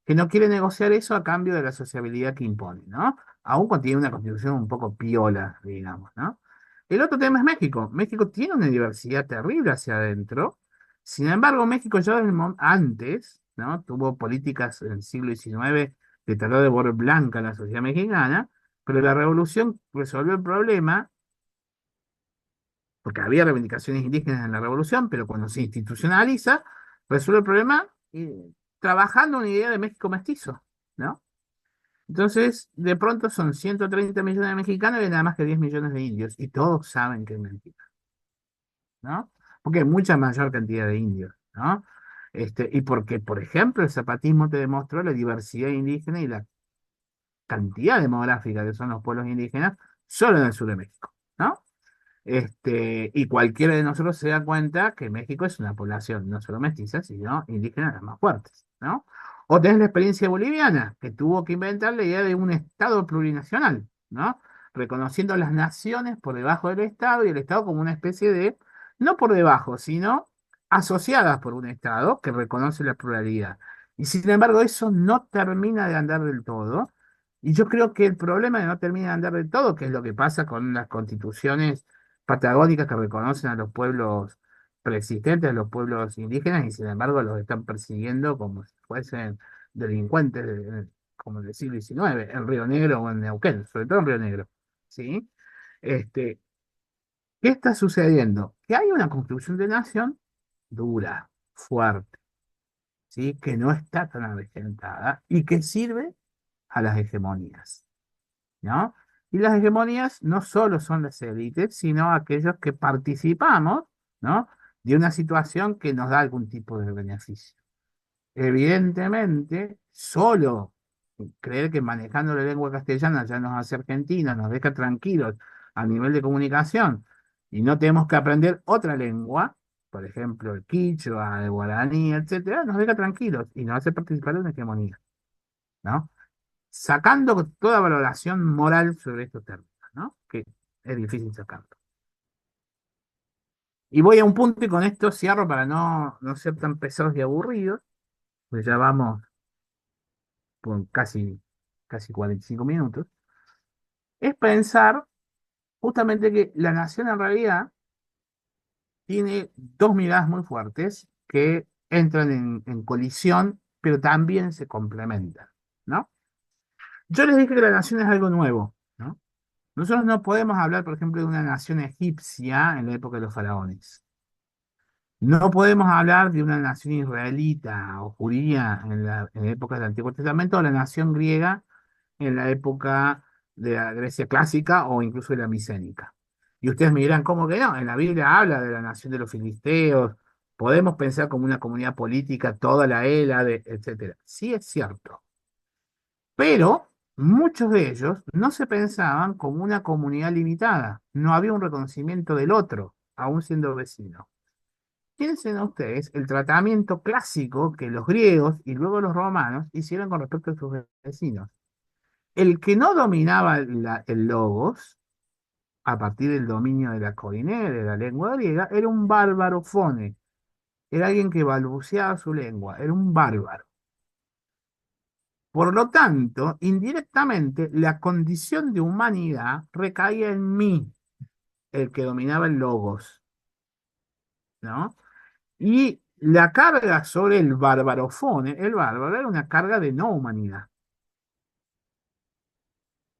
que no quiere negociar eso a cambio de la sociabilidad que impone, ¿no? Aún tiene una constitución un poco piola, digamos, ¿no? El otro tema es México. México tiene una diversidad terrible hacia adentro. Sin embargo, México ya antes, ¿no? Tuvo políticas en el siglo XIX que trató de volver blanca a la sociedad mexicana, pero la revolución resolvió el problema porque había reivindicaciones indígenas en la revolución, pero cuando se institucionaliza, resuelve el problema trabajando una idea de México mestizo, ¿no? Entonces, de pronto son 130 millones de mexicanos y nada más que 10 millones de indios, y todos saben que es mentira, ¿no? Porque hay mucha mayor cantidad de indios, ¿no? Y porque, por ejemplo, el zapatismo te demostró la diversidad indígena y la cantidad demográfica que son los pueblos indígenas solo en el sur de México, ¿no? Y cualquiera de nosotros se da cuenta que México es una población no solo mestiza, sino indígena de las más fuertes, ¿no? O tenés la experiencia boliviana, que tuvo que inventar la idea de un Estado plurinacional, ¿no? Reconociendo las naciones por debajo del Estado y el Estado como una especie de, no por debajo, sino asociadas por un Estado que reconoce la pluralidad. Y sin embargo, eso no termina de andar del todo. Y yo creo que el problema de no termina de andar del todo, que es lo que pasa con las constituciones patagónicas que reconocen a los pueblos preexistentes, a los pueblos indígenas, y sin embargo los están persiguiendo como si fuesen delincuentes como del siglo XIX, en Río Negro o en Neuquén, sobre todo en Río Negro. ¿Sí? Este, ¿Qué está sucediendo? Que hay una construcción de nación dura, fuerte, ¿sí? Que no está tan avejentada y que sirve a las hegemonías, ¿no? Y las hegemonías no solo son las élites, sino aquellos que participamos, ¿no? De una situación que nos da algún tipo de beneficio. Evidentemente, solo creer que manejando la lengua castellana ya nos hace argentinos, nos deja tranquilos a nivel de comunicación y no tenemos que aprender otra lengua, por ejemplo, el quichua, el guaraní, etcétera, nos deja tranquilos y nos hace participar de una hegemonía, ¿no? Sacando toda valoración moral sobre estos términos, ¿no? Que es difícil sacarlo. Y voy a un punto y con esto cierro para no ser tan pesados y aburridos, pues ya vamos por casi 45 minutos. Es pensar justamente que la nación en realidad tiene dos miradas muy fuertes que entran en colisión, pero también se complementan, ¿no? Yo les dije que la nación es algo nuevo, ¿no? Nosotros no podemos hablar, por ejemplo, de una nación egipcia en la época de los faraones. No podemos hablar de una nación israelita o judía en la época del Antiguo Testamento o la nación griega en la época de la Grecia clásica o incluso de la micénica. Y ustedes me dirán, ¿cómo que no? En la Biblia habla de la nación de los filisteos, podemos pensar como una comunidad política, toda la Hélade, etcétera. Sí es cierto, pero muchos de ellos no se pensaban como una comunidad limitada. No había un reconocimiento del otro, aún siendo vecino. Piensen ustedes el tratamiento clásico que los griegos y luego los romanos hicieron con respecto a sus vecinos. El que no dominaba el logos, a partir del dominio de la coine, de la lengua griega, era un bárbaro fone. Era alguien que balbuceaba su lengua, era un bárbaro. Por lo tanto, indirectamente, la condición de humanidad recaía en mí, el que dominaba el logos, ¿no? Y la carga sobre el barbarofone, el bárbaro, era una carga de no humanidad.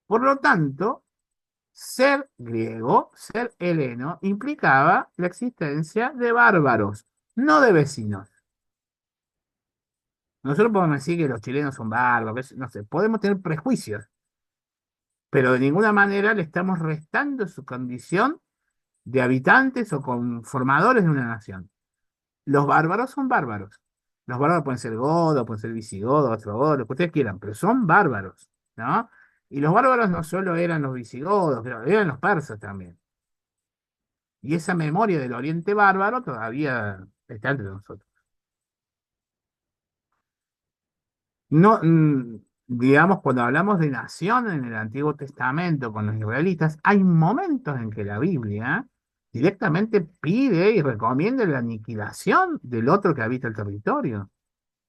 Por lo tanto, ser griego, ser heleno, implicaba la existencia de bárbaros, no de vecinos. Nosotros podemos decir que los chilenos son bárbaros, no sé, podemos tener prejuicios, pero de ninguna manera le estamos restando su condición de habitantes o conformadores de una nación. Los bárbaros son bárbaros. Los bárbaros pueden ser godos, pueden ser visigodos, ostrogodos, lo que ustedes quieran, pero son bárbaros, ¿no? Y los bárbaros no solo eran los visigodos, pero eran los persas también. Y esa memoria del Oriente bárbaro todavía está entre nosotros. No, digamos, cuando hablamos de nación en el Antiguo Testamento con los israelitas, hay momentos en que la Biblia directamente pide y recomienda la aniquilación del otro que habita el territorio,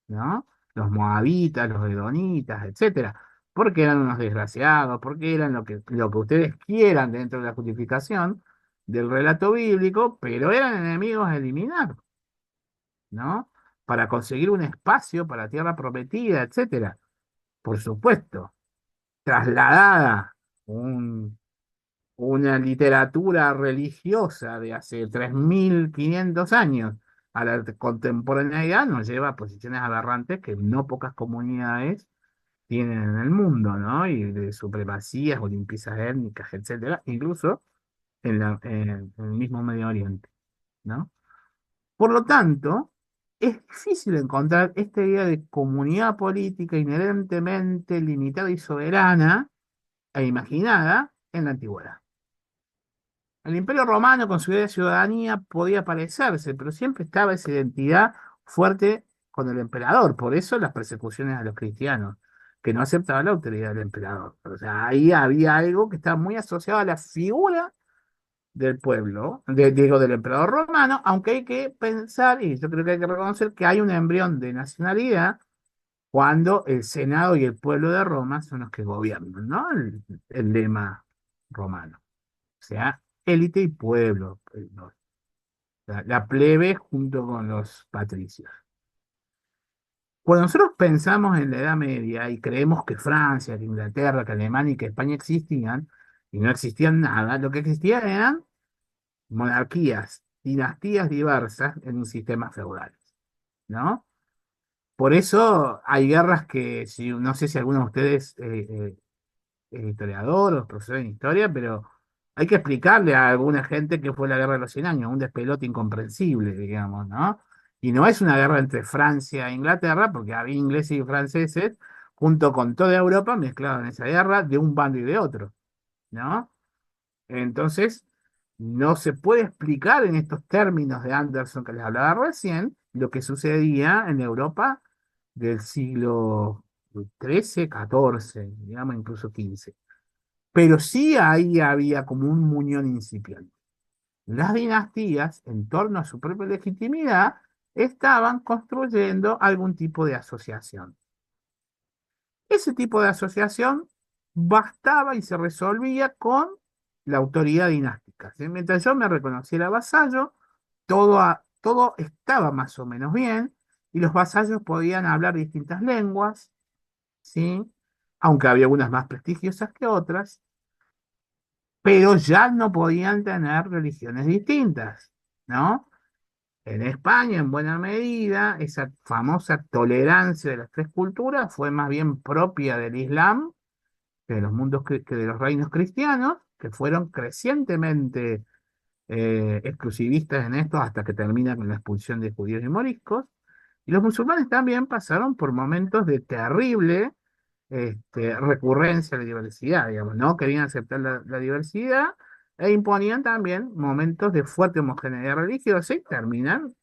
¿no? Los moabitas, los edonitas, etcétera. Porque eran unos desgraciados, porque eran lo que ustedes quieran dentro de la justificación del relato bíblico, pero eran enemigos a eliminar, ¿no? Para conseguir un espacio para tierra prometida, etcétera. Por supuesto, trasladada un- una literatura religiosa de hace 3.500 años a la contemporaneidad, nos lleva a posiciones aberrantes que no pocas comunidades tienen en el mundo, ¿no? Y de supremacías o limpiezas étnicas, etcétera, incluso en el mismo Medio Oriente, ¿no? Por lo tanto, es difícil encontrar esta idea de comunidad política inherentemente limitada y soberana e imaginada en la antigüedad. El Imperio Romano con su idea de ciudadanía podía parecerse, pero siempre estaba esa identidad fuerte con el emperador. Por eso las persecuciones a los cristianos, que no aceptaban la autoridad del emperador. O sea, ahí había algo que estaba muy asociado a la figura del pueblo, digo, del emperador romano, aunque hay que pensar, y yo creo que hay que reconocer que hay un embrión de nacionalidad cuando el Senado y el pueblo de Roma son los que gobiernan, ¿no? El lema romano. O sea, élite y pueblo, la plebe junto con los patricios. Cuando nosotros pensamos en la Edad Media y creemos que Francia, que Inglaterra, que Alemania y que España existían, y no existían nada, lo que existían eran monarquías, dinastías diversas en un sistema feudal, ¿no? Por eso hay guerras que, si, no sé si alguno de ustedes es historiador o profesor en historia, pero hay que explicarle a alguna gente qué fue la Guerra de los 100 años, un despelote incomprensible, digamos, ¿no? Y no es una guerra entre Francia e Inglaterra, porque había ingleses y franceses, junto con toda Europa, mezclados en esa guerra de un bando y de otro, ¿no? Entonces, no se puede explicar en estos términos de Anderson que les hablaba recién lo que sucedía en Europa del siglo XIII, XIV, digamos incluso XV. Pero sí ahí había como un muñón incipiente. Las dinastías, en torno a su propia legitimidad, estaban construyendo algún tipo de asociación. Ese tipo de asociación bastaba y se resolvía con la autoridad dinástica. ¿Sí? Mientras yo me reconociera vasallo, todo estaba más o menos bien y los vasallos podían hablar distintas lenguas, ¿sí? Aunque había unas más prestigiosas que otras, pero ya no podían tener religiones distintas, ¿no? En España, en buena medida, esa famosa tolerancia de las tres culturas fue más bien propia del Islam que de los que de los reinos cristianos, que fueron crecientemente exclusivistas en esto hasta que termina con la expulsión de judíos y moriscos. Y los musulmanes también pasaron por momentos de terrible recurrencia a la diversidad, digamos, no querían aceptar la diversidad e imponían también momentos de fuerte homogeneidad religiosa y terminan,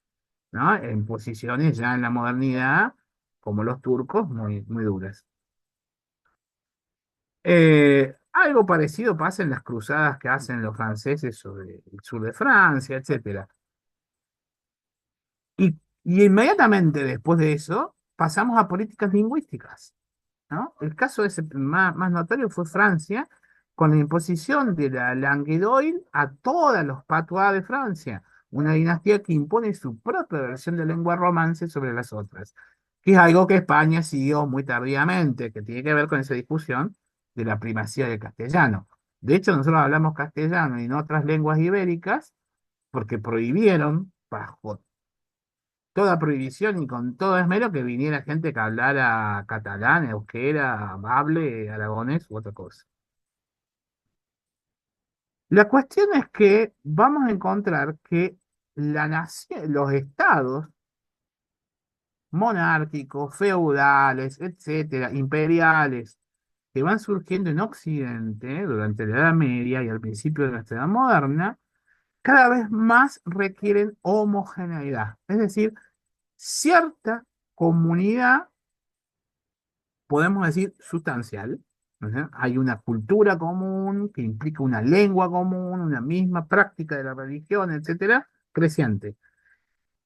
¿no? En posiciones ya en la modernidad, como los turcos, muy, muy duras. Algo parecido pasa en las cruzadas que hacen los franceses sobre el sur de Francia, etcétera. Y, y inmediatamente después de eso pasamos a políticas lingüísticas. ¿no? El caso ese más notorio fue Francia, con la imposición de la Languedoc a todos los patuá de Francia, una dinastía que impone su propia versión de lengua romance sobre las otras, que es algo que España siguió muy tardíamente, que tiene que ver con esa discusión de la primacía del castellano. De hecho, nosotros hablamos castellano y no otras lenguas ibéricas porque prohibieron, bajo toda prohibición y con todo esmero, que viniera gente que hablara catalán, euskera, bable, aragonés u otra cosa. La cuestión es que vamos a encontrar que los estados monárquicos, feudales, etcétera, imperiales, que van surgiendo en Occidente durante la Edad Media y al principio de nuestra Edad Moderna, cada vez más requieren homogeneidad, es decir, cierta comunidad, podemos decir, sustancial. ¿No? Hay una cultura común que implica una lengua común, una misma práctica de la religión, etcétera, creciente.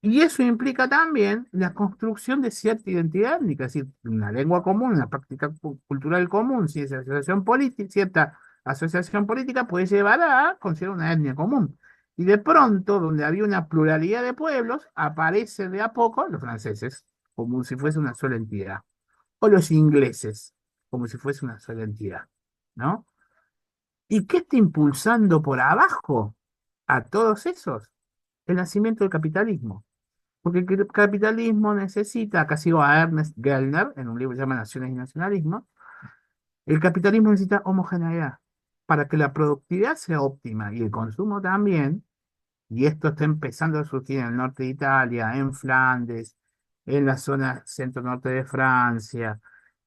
Y eso implica también la construcción de cierta identidad étnica, es decir, una lengua común, una práctica cultural común, cierta asociación política puede llevar a considerar una etnia común. Y de pronto, donde había una pluralidad de pueblos, aparece de a poco los franceses, como si fuese una sola entidad, o los ingleses, como si fuese una sola entidad, ¿no? ¿Y qué está impulsando por abajo a todos esos? El nacimiento del capitalismo. Porque el capitalismo necesita, acá sigo a Ernest Gellner, en un libro que se llama Naciones y Nacionalismo, el capitalismo necesita homogeneidad para que la productividad sea óptima y el consumo también, y esto está empezando a surgir en el norte de Italia, en Flandes, en la zona centro-norte de Francia,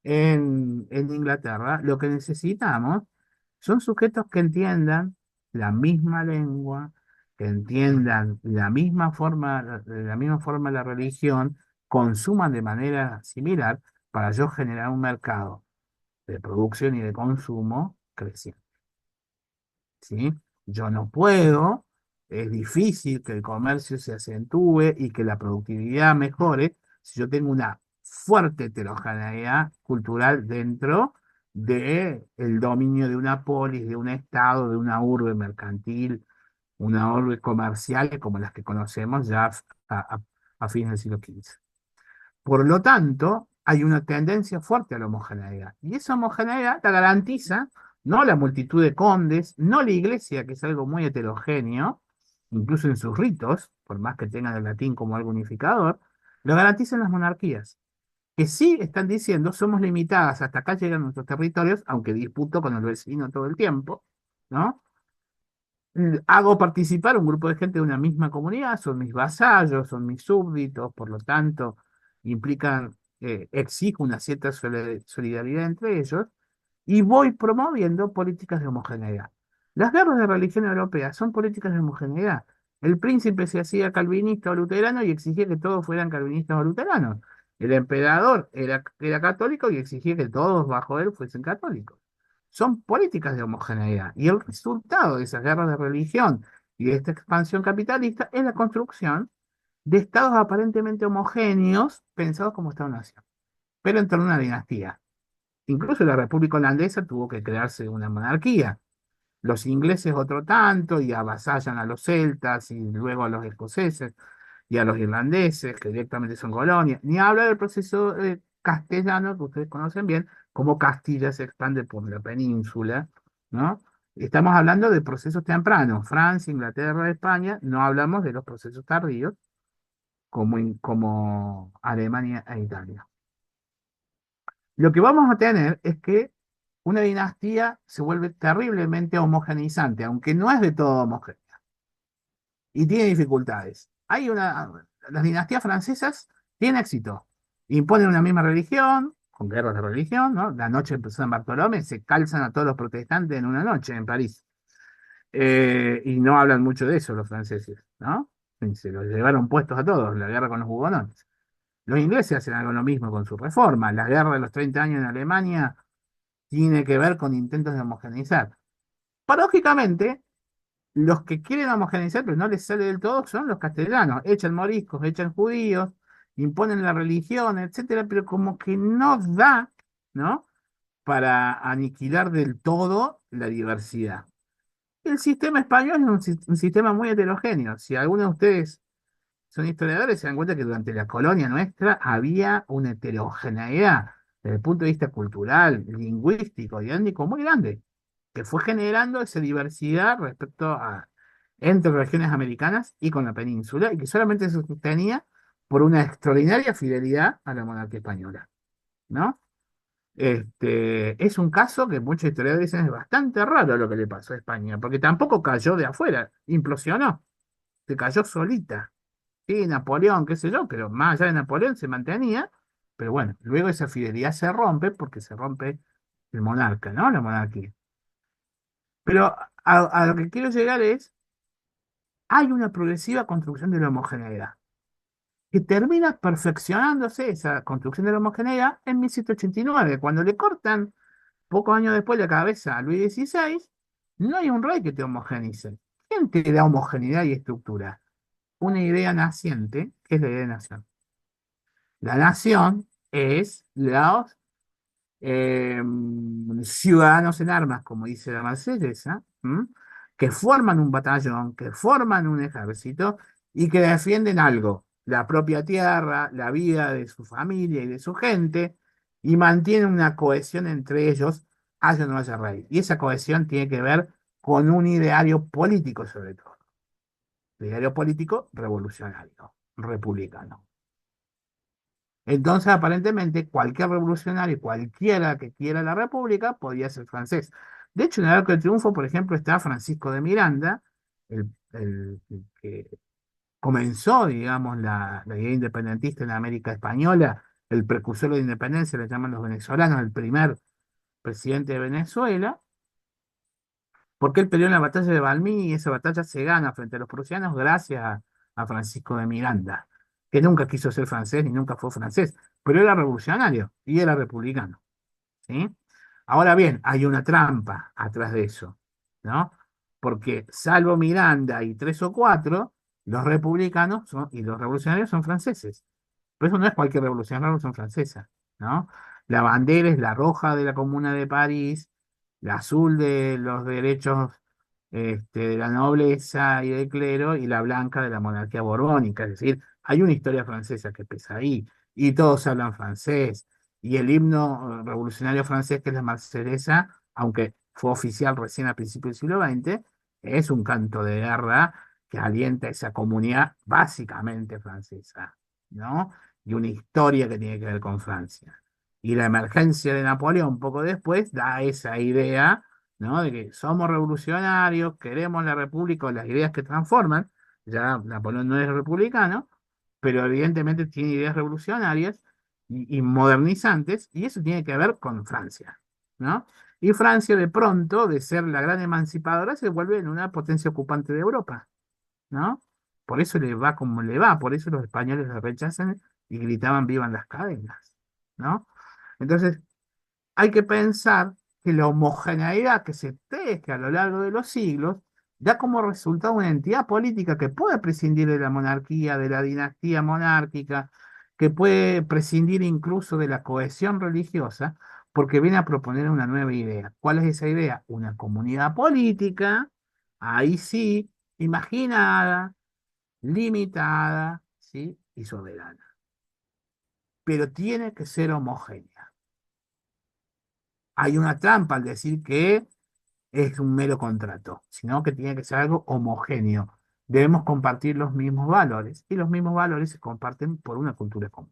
en Inglaterra. Lo que necesitamos son sujetos que entiendan la misma lengua, que entiendan la misma forma la religión, consuman de manera similar para yo generar un mercado de producción y de consumo creciente. ¿Sí? Yo no puedo, es difícil que el comercio se acentúe y que la productividad mejore si yo tengo una fuerte heterogeneidad cultural dentro del dominio de una polis, de un estado, de una urbe mercantil, una urbe comercial como las que conocemos ya a fines del siglo XV. Por lo tanto, hay una tendencia fuerte a la homogeneidad. Y esa homogeneidad la garantiza no la multitud de condes, no la iglesia, que es algo muy heterogéneo, incluso en sus ritos, por más que tengan el latín como algo unificador, lo garantizan las monarquías, que sí están diciendo somos limitadas, hasta acá llegan nuestros territorios, aunque disputo con el vecino todo el tiempo, ¿no? Hago participar un grupo de gente de una misma comunidad, son mis vasallos, son mis súbditos, por lo tanto, implican, exijo una cierta solidaridad entre ellos, y voy promoviendo políticas de homogeneidad. Las guerras de religión europeas son políticas de homogeneidad. El príncipe se hacía calvinista o luterano y exigía que todos fueran calvinistas o luteranos. El emperador era católico y exigía que todos bajo él fuesen católicos. Son políticas de homogeneidad. Y el resultado de esas guerras de religión y de esta expansión capitalista es la construcción de estados aparentemente homogéneos pensados como Estado-nación, pero en torno a una dinastía. Incluso la República Holandesa tuvo que crearse una monarquía. Los ingleses otro tanto y avasallan a los celtas y luego a los escoceses y a los irlandeses, que directamente son colonias. Ni habla del proceso castellano, que ustedes conocen bien, cómo Castilla se expande por la península, ¿no? Estamos hablando de procesos tempranos, Francia, Inglaterra, España, no hablamos de los procesos tardíos como Alemania e Italia. Lo que vamos a tener es que una dinastía se vuelve terriblemente homogeneizante, aunque no es de todo homogénea, y tiene dificultades. Las dinastías francesas tienen éxito, imponen una misma religión, con guerras de religión, ¿no? La noche de San Bartolomé se calzan a todos los protestantes en una noche en París. Y no hablan mucho de eso los franceses, ¿no? Y se los llevaron puestos a todos, la guerra con los hugonotes. Los ingleses hacen algo lo mismo con su reforma. La guerra de los 30 años en Alemania tiene que ver con intentos de homogeneizar. Paradójicamente, los que quieren homogeneizar, pero no les sale del todo, son los castellanos. Echan moriscos, echan judíos, imponen la religión, etcétera, pero como que no da ¿no? Para aniquilar del todo la diversidad. El sistema español es un sistema muy heterogéneo. Si alguno de ustedes son historiadores, se dan cuenta que durante la colonia nuestra había una heterogeneidad desde el punto de vista cultural, lingüístico y étnico muy grande, que fue generando esa diversidad respecto a entre regiones americanas y con la península, y que solamente se sostenía por una extraordinaria fidelidad a la monarquía española, ¿no? Es un caso que muchos historiadores dicen es bastante raro lo que le pasó a España, porque tampoco cayó de afuera, implosionó, se cayó solita. Sí, Napoleón, qué sé yo, pero más allá de Napoleón se mantenía, pero bueno, luego esa fidelidad se rompe porque se rompe el monarca, ¿no? La monarquía. Pero a lo que quiero llegar es, hay una progresiva construcción de la homogeneidad, que termina perfeccionándose esa construcción de la homogeneidad en 1789, cuando le cortan pocos años después la cabeza a Luis XVI. No hay un rey que te homogenice. ¿Quién te da homogeneidad y estructura? Una idea naciente, que es la idea de nación. La nación es los ciudadanos en armas, como dice la Marsellesa, ¿m? Que forman un batallón, que forman un ejército y que defienden algo, la propia tierra, la vida de su familia y de su gente, y mantienen una cohesión entre ellos, haya o no haya rey. Y esa cohesión tiene que ver con un ideario político sobre todo, ideario político revolucionario, republicano. Entonces, aparentemente, cualquier revolucionario, cualquiera que quiera la república, podía ser francés. De hecho, en el Arco de Triunfo, por ejemplo, está Francisco de Miranda, el que comenzó, digamos, la idea independentista en América Española, el precursor de la independencia, le llaman los venezolanos, el primer presidente de Venezuela, porque él peleó en la batalla de Valmy y esa batalla se gana frente a los prusianos gracias a Francisco de Miranda, que nunca quiso ser francés ni nunca fue francés, pero era revolucionario y era republicano, ¿sí? Ahora bien, hay una trampa atrás de eso, ¿no? Porque salvo Miranda y tres o cuatro, los republicanos y los revolucionarios son franceses. Pero eso no es cualquier revolución, es la Revolución Francesa, ¿no? La bandera es la roja de la Comuna de París, la azul de los derechos de la nobleza y del clero, y la blanca de la monarquía borbónica. Es decir, hay una historia francesa que pesa ahí, y todos hablan francés, y el himno revolucionario francés, que es la Marsellesa, aunque fue oficial recién a principios del siglo XX, es un canto de guerra que alienta a esa comunidad básicamente francesa, ¿no? Y una historia que tiene que ver con Francia. Y la emergencia de Napoleón poco después da esa idea, ¿no? De que somos revolucionarios, queremos la república o las ideas que transforman. Ya Napoleón no es republicano, pero evidentemente tiene ideas revolucionarias y modernizantes, y eso tiene que ver con Francia, ¿no? Y Francia de pronto, de ser la gran emancipadora, se vuelve en una potencia ocupante de Europa, ¿no? Por eso le va como le va, por eso los españoles la rechazan y gritaban vivan las cadenas, ¿no? Entonces, hay que pensar que la homogeneidad que se teje a lo largo de los siglos da como resultado una entidad política que puede prescindir de la monarquía, de la dinastía monárquica, que puede prescindir incluso de la cohesión religiosa, porque viene a proponer una nueva idea. ¿Cuál es esa idea? Una comunidad política, ahí sí, imaginada, limitada, ¿sí? Y soberana. Pero tiene que ser homogénea. Hay una trampa al decir que es un mero contrato, sino que tiene que ser algo homogéneo. Debemos compartir los mismos valores y los mismos valores se comparten por una cultura común.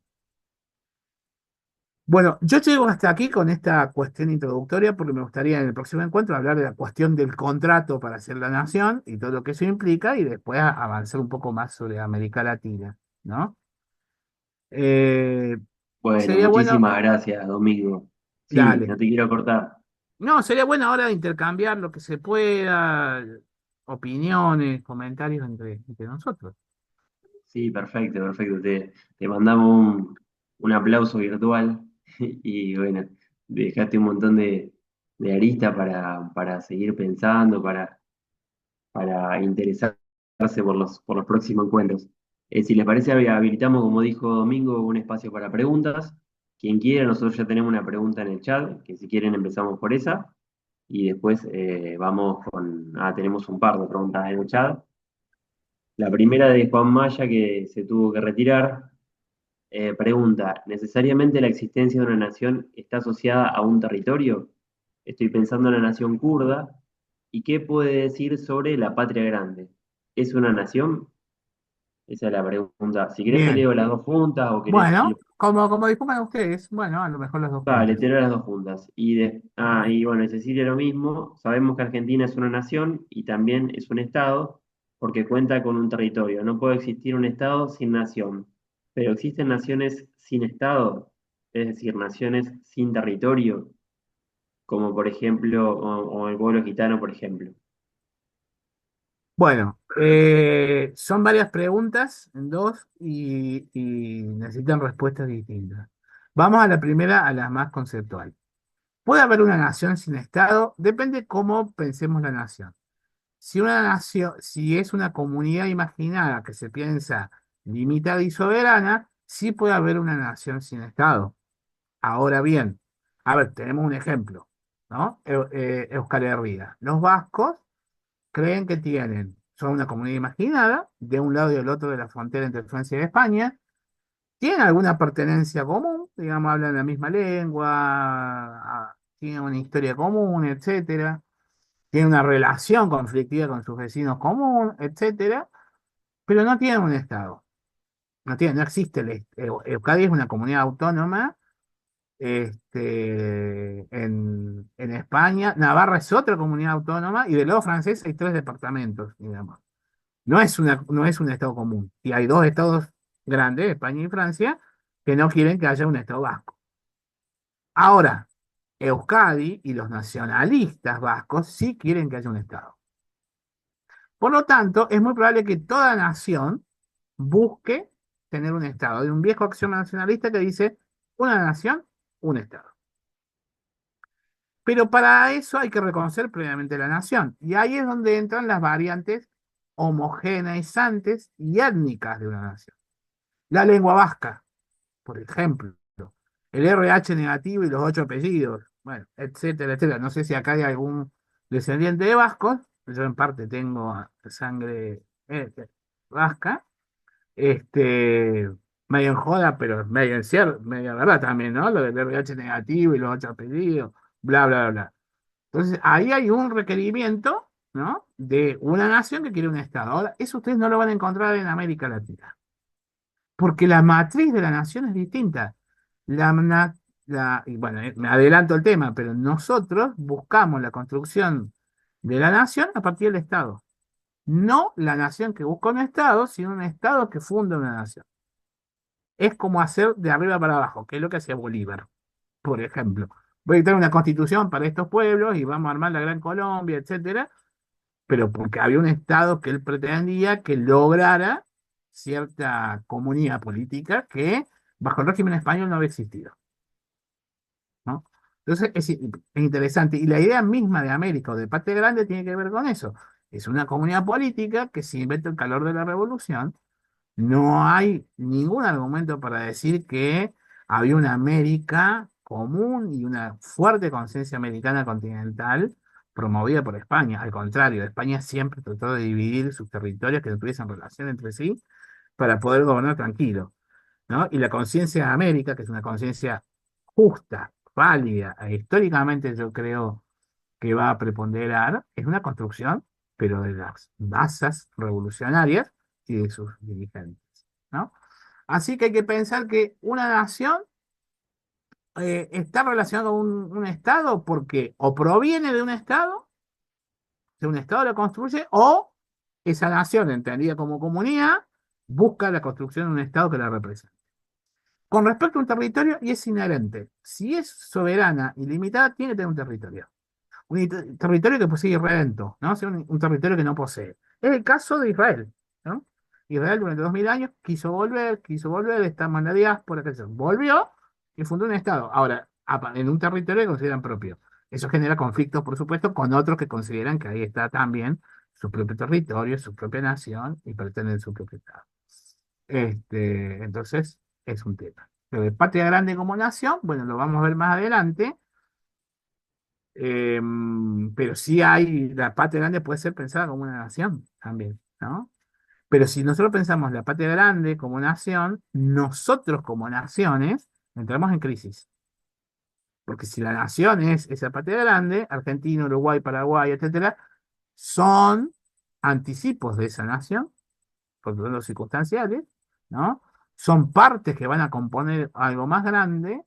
Bueno, yo llego hasta aquí con esta cuestión introductoria porque me gustaría en el próximo encuentro hablar de la cuestión del contrato para hacer la nación y todo lo que eso implica y después avanzar un poco más sobre América Latina, ¿no? Eh, Bueno, sería bueno, muchísimas gracias, Domingo. Sí, dale. no te quiero cortar. No, sería bueno ahora intercambiar lo que se pueda, opiniones, comentarios entre nosotros. Sí, perfecto, perfecto. Te mandamos un aplauso virtual y bueno, dejaste un montón de aristas para seguir pensando, para interesarse por los próximos encuentros. Si les parece, habilitamos, como dijo Domingo, un espacio para preguntas. Quien quiera, nosotros ya tenemos una pregunta en el chat, que si quieren empezamos por esa, y después vamos con, tenemos un par de preguntas en el chat. La primera de Juan Maya, que se tuvo que retirar, pregunta, ¿necesariamente la existencia de una nación está asociada a un territorio? Estoy pensando en la nación kurda. ¿Y qué puede decir sobre la patria grande? ¿Es una nación? Esa es la pregunta. Si querés te Bien. leo las dos juntas o querés... Bueno, como dispongan ustedes, bueno, a lo mejor las dos Vale, juntas. te leo las dos juntas. Y bueno, Cecilia lo mismo. Sabemos que Argentina es una nación y también es un estado porque cuenta con un territorio. No puede existir un estado sin nación. Pero existen naciones sin estado, es decir, naciones sin territorio, como por ejemplo, o el pueblo gitano, por ejemplo. Bueno, son varias preguntas en dos y necesitan respuestas distintas. Vamos a la primera, a la más conceptual. ¿Puede haber una nación sin Estado? Depende cómo pensemos la nación. Si una nación, si es una comunidad imaginada que se piensa limitada y soberana, sí puede haber una nación sin Estado. Ahora bien, a ver, tenemos un ejemplo, ¿no? Euskal Herria. Los vascos creen que son una comunidad imaginada, de un lado y del otro de la frontera entre Francia y España, tienen alguna pertenencia común, digamos, hablan la misma lengua, tienen una historia común, etcétera, tienen una relación conflictiva con sus vecinos común, etcétera, pero no tienen un Estado. No existe Euskadi es una comunidad autónoma. En España, Navarra es otra comunidad autónoma y del lado francés hay tres departamentos, digamos. No es un estado común. Y hay dos estados grandes, España y Francia, que no quieren que haya un estado vasco. Ahora, Euskadi y los nacionalistas vascos sí quieren que haya un estado. Por lo tanto, es muy probable que toda nación busque tener un estado. Hay un viejo axioma nacionalista que dice una nación, un estado. Pero para eso hay que reconocer previamente la nación. Y ahí es donde entran las variantes homogeneizantes y étnicas de una nación. La lengua vasca, por ejemplo, el RH negativo y los ocho apellidos, bueno, etcétera, etcétera. No sé si acá hay algún descendiente de vascos, yo en parte tengo sangre vasca, este, medio en joda, pero medio en cierto, medio verdad también, ¿no? Lo del RH negativo y los ocho apellidos, bla, bla, bla. Entonces, ahí hay un requerimiento, ¿no? De una nación que quiere un Estado. Ahora, eso ustedes no lo van a encontrar en América Latina porque la matriz de la nación es distinta. La, na- y bueno, me adelanto el tema, pero nosotros buscamos la construcción de la nación a partir del Estado. No la nación que busca un Estado, sino un Estado que funda una nación. Es como hacer de arriba para abajo, que es lo que hacía Bolívar, por ejemplo. Voy a dictar una constitución para estos pueblos y vamos a armar la Gran Colombia, etcétera, pero porque había un Estado que él pretendía que lograra cierta comunidad política que bajo el régimen español no había existido, ¿no? Entonces es interesante. Y la idea misma de América o de Patria Grande tiene que ver con eso. Es una comunidad política que se inventa el calor de la revolución. No hay ningún argumento para decir que había una América común y una fuerte conciencia americana continental promovida por España. Al contrario, España siempre trató de dividir sus territorios que no tuviesen relación entre sí para poder gobernar tranquilo, ¿no? Y la conciencia de América, que es una conciencia justa, válida, e históricamente yo creo que va a preponderar, es una construcción, pero de las masas revolucionarias y de sus dirigentes, ¿no? Así que hay que pensar que una nación está relacionada con un Estado porque o proviene de un Estado lo construye, o esa nación, entendida como comunidad, busca la construcción de un Estado que la represente. Con respecto a un territorio, y es inherente, si es soberana y limitada, tiene que tener un territorio. Territorio que posee irredento, ¿no? O sea, un territorio que no posee. Es el caso de Israel, ¿no? Israel durante 2000 años quiso volver, está en la diáspora, qué sé yo. Volvió y fundó un Estado. Ahora, en un territorio que consideran propio. Eso genera conflictos, por supuesto, con otros que consideran que ahí está también su propio territorio, su propia nación y pretenden su propio Estado. Entonces, es un tema. Pero de patria grande como nación, bueno, lo vamos a ver más adelante, pero sí hay, la patria grande puede ser pensada como una nación también, ¿no? Pero si nosotros pensamos la patria grande como nación, nosotros como naciones entramos en crisis. Porque si la nación es esa patria grande, Argentina, Uruguay, Paraguay, etcétera, son anticipos de esa nación, por los circunstanciales, ¿no? Son partes que van a componer algo más grande,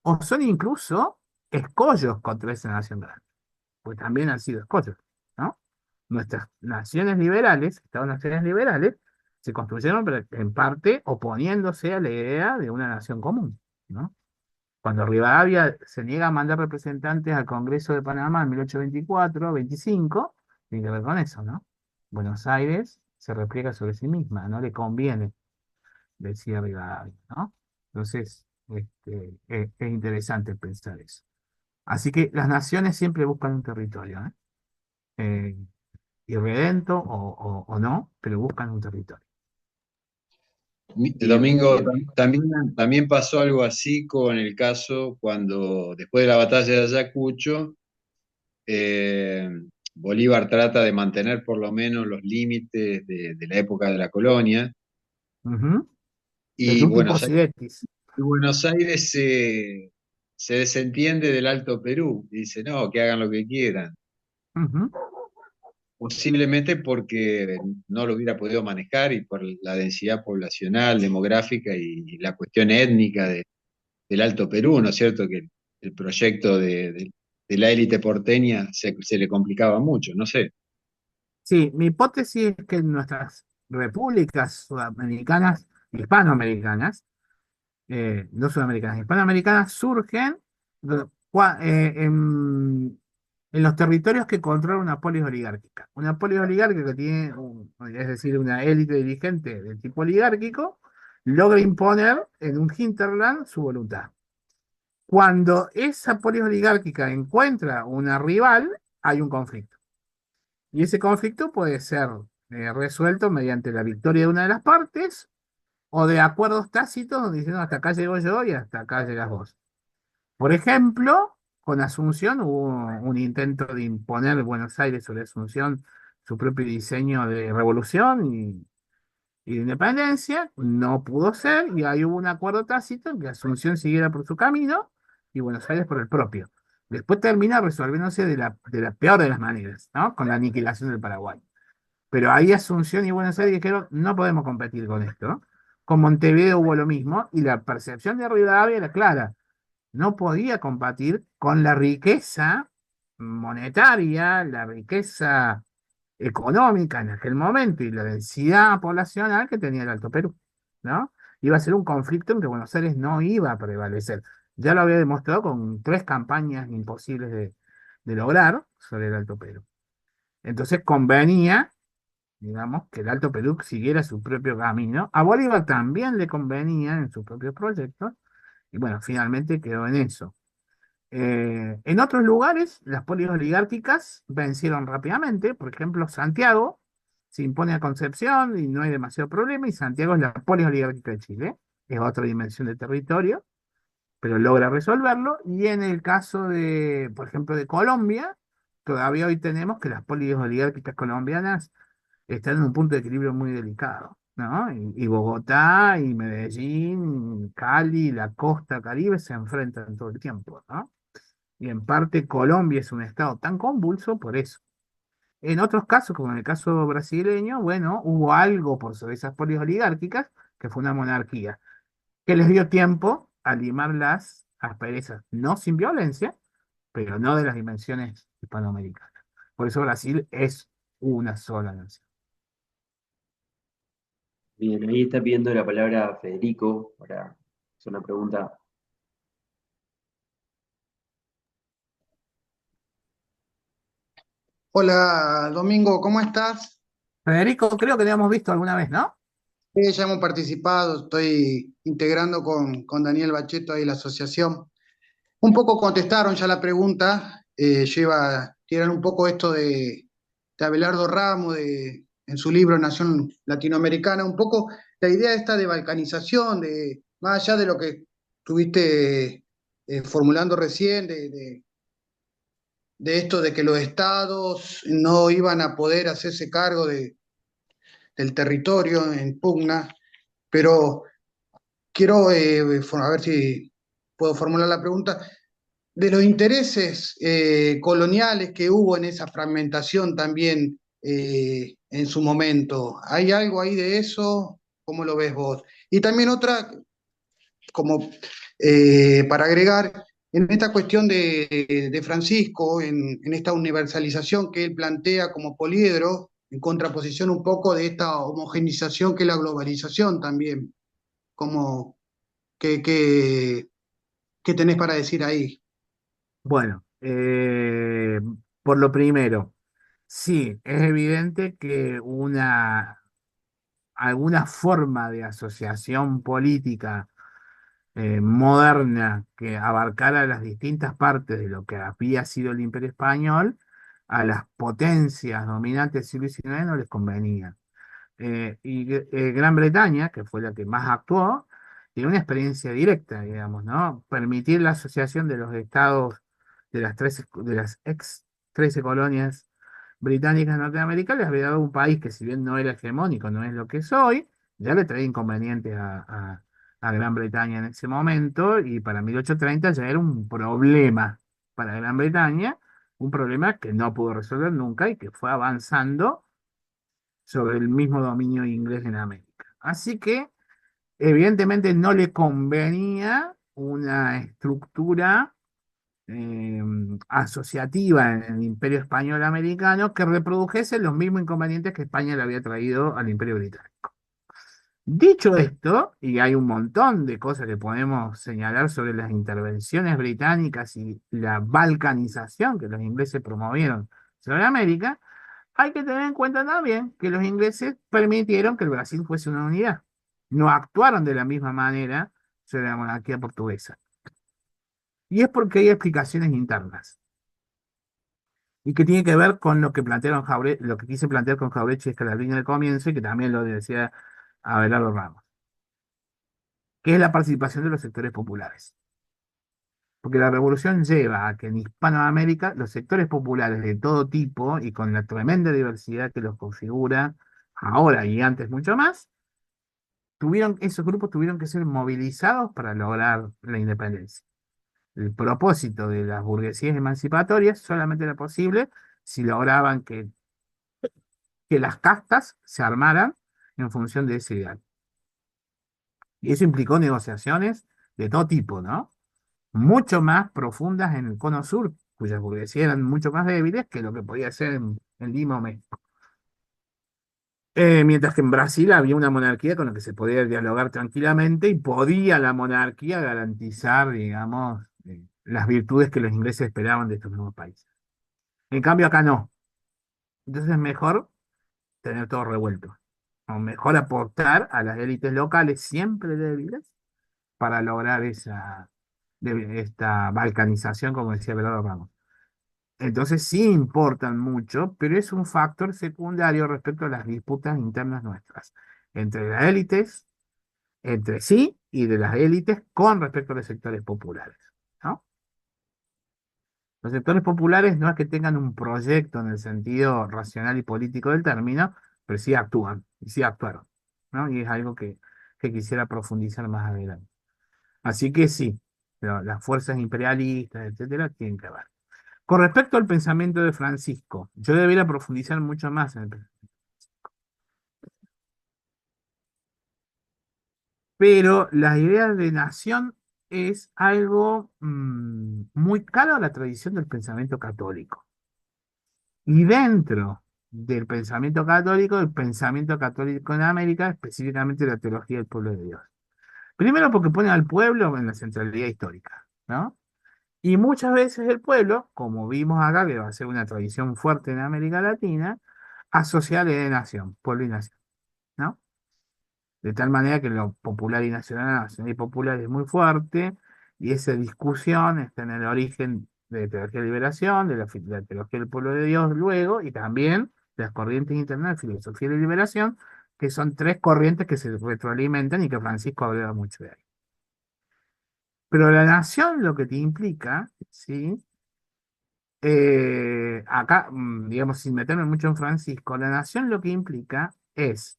o son incluso escollos contra esa nación grande, pues también han sido escollos, ¿no? Nuestras naciones liberales, Estados naciones liberales, se construyeron en parte oponiéndose a la idea de una nación común, ¿no? Cuando Rivadavia se niega a mandar representantes al Congreso de Panamá en 1824-25, tiene que ver con eso, ¿no? Buenos Aires se repliega sobre sí misma, no le conviene, decía Rivadavia, ¿no? Entonces, es interesante pensar eso. Así que las naciones siempre buscan un territorio, ¿eh? Eh, Irredento o no, pero buscan un territorio. Bien, Domingo, bien. también pasó algo así con el caso cuando, después de la batalla de Ayacucho, eh, Bolívar trata de mantener por lo menos los límites de la época de la colonia, Ujú. y Desde un tipo Buenos Aires, Sidetis. y Buenos Aires se desentiende del Alto Perú y dice, no, que hagan lo que quieran. Ujú. Posiblemente porque no lo hubiera podido manejar y por la densidad poblacional, demográfica y la cuestión étnica del Alto Perú, ¿no es cierto? Que el proyecto de la élite porteña se le complicaba mucho, no sé. Sí, mi hipótesis es que nuestras repúblicas sudamericanas, hispanoamericanas, no sudamericanas, hispanoamericanas, surgen en los territorios que controla una polis oligárquica. Una polis oligárquica que tiene, es decir, una élite dirigente de tipo oligárquico, logra imponer en un hinterland su voluntad. Cuando esa polis oligárquica encuentra una rival, hay un conflicto. Y ese conflicto puede ser resuelto mediante la victoria de una de las partes o de acuerdos tácitos donde dicen, "No, hasta acá llego yo y hasta acá llegas vos". Por ejemplo, con Asunción hubo un intento de imponer Buenos Aires sobre Asunción su propio diseño de revolución y de independencia. No pudo ser y ahí hubo un acuerdo tácito en que Asunción siguiera por su camino y Buenos Aires por el propio. Después termina resolviéndose de la peor de las maneras, ¿no? Con la aniquilación del Paraguay. Pero ahí Asunción y Buenos Aires dijeron, no podemos competir con esto. Con Montevideo hubo lo mismo y la percepción de Rivadavia era clara. No podía competir con la riqueza monetaria, la riqueza económica en aquel momento y la densidad poblacional que tenía el Alto Perú, ¿no? Iba a ser un conflicto en que Buenos Aires no iba a prevalecer. Ya lo había demostrado con 3 campañas imposibles de lograr sobre el Alto Perú. Entonces convenía, digamos, que el Alto Perú siguiera su propio camino. A Bolívar también le convenía en sus propios proyectos, y bueno, finalmente quedó en eso. En otros lugares, las polis oligárquicas vencieron rápidamente. Por ejemplo, Santiago se impone a Concepción y no hay demasiado problema, y Santiago es la polis oligárquica de Chile, es otra dimensión de territorio, pero logra resolverlo. Y en el caso de, por ejemplo, de Colombia, todavía hoy tenemos que las polis oligárquicas colombianas están en un punto de equilibrio muy delicado, ¿no? Y Bogotá, y Medellín, y Cali, la costa Caribe se enfrentan todo el tiempo, ¿no? Y en parte Colombia es un estado tan convulso por eso. En otros casos, como en el caso brasileño, bueno, hubo algo por sobre esas polis oligárquicas, que fue una monarquía, que les dio tiempo a limar las asperezas, no sin violencia, pero no de las dimensiones hispanoamericanas. Por eso Brasil es una sola nación. Bien, ahí está pidiendo la palabra Federico para hacer una pregunta. Hola, Domingo, ¿cómo estás? Federico, creo que lo hemos visto alguna vez, ¿no? Ya hemos participado, estoy integrando con Daniel Bacheto ahí la asociación. Un poco contestaron ya la pregunta, tiran un poco esto de Abelardo Ramos en su libro Nación Latinoamericana, un poco la idea esta de balcanización, más allá de lo que estuviste formulando recién de esto de que los estados no iban a poder hacerse cargo del territorio en pugna, pero quiero, a ver si puedo formular la pregunta, de los intereses coloniales que hubo en esa fragmentación también en su momento. ¿Hay algo ahí de eso? ¿Cómo lo ves vos? Y también otra, como para agregar, en esta cuestión de Francisco, en esta universalización que él plantea como poliedro, en contraposición un poco de esta homogenización que es la globalización también, como que ¿qué tenés para decir ahí? Bueno, por lo primero, sí, es evidente que alguna forma de asociación política moderna que abarcara las distintas partes de lo que había sido el Imperio Español, a las potencias dominantes del siglo XIX no les convenía. Gran Bretaña, que fue la que más actuó, tiene una experiencia directa, digamos, ¿no? Permitir la asociación de los estados de las ex 13 colonias británicas norteamericanas les había dado un país que, si bien no era hegemónico, no es lo que es hoy, ya le traía inconvenientes a Gran Bretaña en ese momento, y para 1830 ya era un problema para Gran Bretaña, un problema que no pudo resolver nunca y que fue avanzando sobre el mismo dominio inglés en América. Así que, evidentemente, no le convenía una estructura eh, asociativa en el Imperio Español Americano que reprodujese los mismos inconvenientes que España le había traído al Imperio Británico. Dicho esto, y hay un montón de cosas que podemos señalar sobre las intervenciones británicas y la balcanización que los ingleses promovieron sobre América, hay que tener en cuenta también que los ingleses permitieron que el Brasil fuese una unidad. No actuaron de la misma manera sobre la monarquía portuguesa. Y es porque hay explicaciones internas. Y que tiene que ver con lo que plantearon lo que quise plantear con Jauretche y Scalabrini al comienzo, y que también lo decía Abelardo Ramos, que es la participación de los sectores populares. Porque la revolución lleva a que en Hispanoamérica los sectores populares de todo tipo y con la tremenda diversidad que los configura ahora y antes mucho más, esos grupos tuvieron que ser movilizados para lograr la independencia. El propósito de las burguesías emancipatorias solamente era posible si lograban que las castas se armaran en función de ese ideal. Y eso implicó negociaciones de todo tipo, ¿no? Mucho más profundas en el cono sur, cuyas burguesías eran mucho más débiles que lo que podía ser en Lima o México. Mientras que en Brasil había una monarquía con la que se podía dialogar tranquilamente y podía la monarquía garantizar, digamos, las virtudes que los ingleses esperaban de estos nuevos países. En cambio, acá no. Entonces es mejor tener todo revuelto. O mejor aportar a las élites locales, siempre débiles, para lograr esta balcanización, como decía Belado Ramos. Entonces sí importan mucho, pero es un factor secundario respecto a las disputas internas nuestras, entre las élites, entre sí y de las élites con respecto a los sectores populares, ¿no? Los sectores populares no es que tengan un proyecto en el sentido racional y político del término, pero sí actúan y sí actuaron, ¿no? Y es algo que quisiera profundizar más adelante. Así que sí, pero las fuerzas imperialistas, etcétera, tienen que ver. Con respecto al pensamiento de Francisco, yo debería profundizar mucho más en el pensamiento. Pero las ideas de nación es algo muy caro a la tradición del pensamiento católico. Y dentro del pensamiento católico en América, específicamente la teología del pueblo de Dios. Primero porque pone al pueblo en la centralidad histórica, ¿no? Y muchas veces el pueblo, como vimos acá, que va a ser una tradición fuerte en América Latina, asocia la idea de nación, pueblo y nación, ¿no? De tal manera que lo popular y nacional, nacional y popular es muy fuerte, y esa discusión está en el origen de la teología de liberación, la teología del pueblo de Dios luego, y también de las corrientes internas de filosofía de liberación, que son tres corrientes que se retroalimentan y que Francisco hablaba mucho de ahí. Pero la nación lo que te implica, ¿sí? Acá, digamos, sin meterme mucho en Francisco, la nación lo que implica es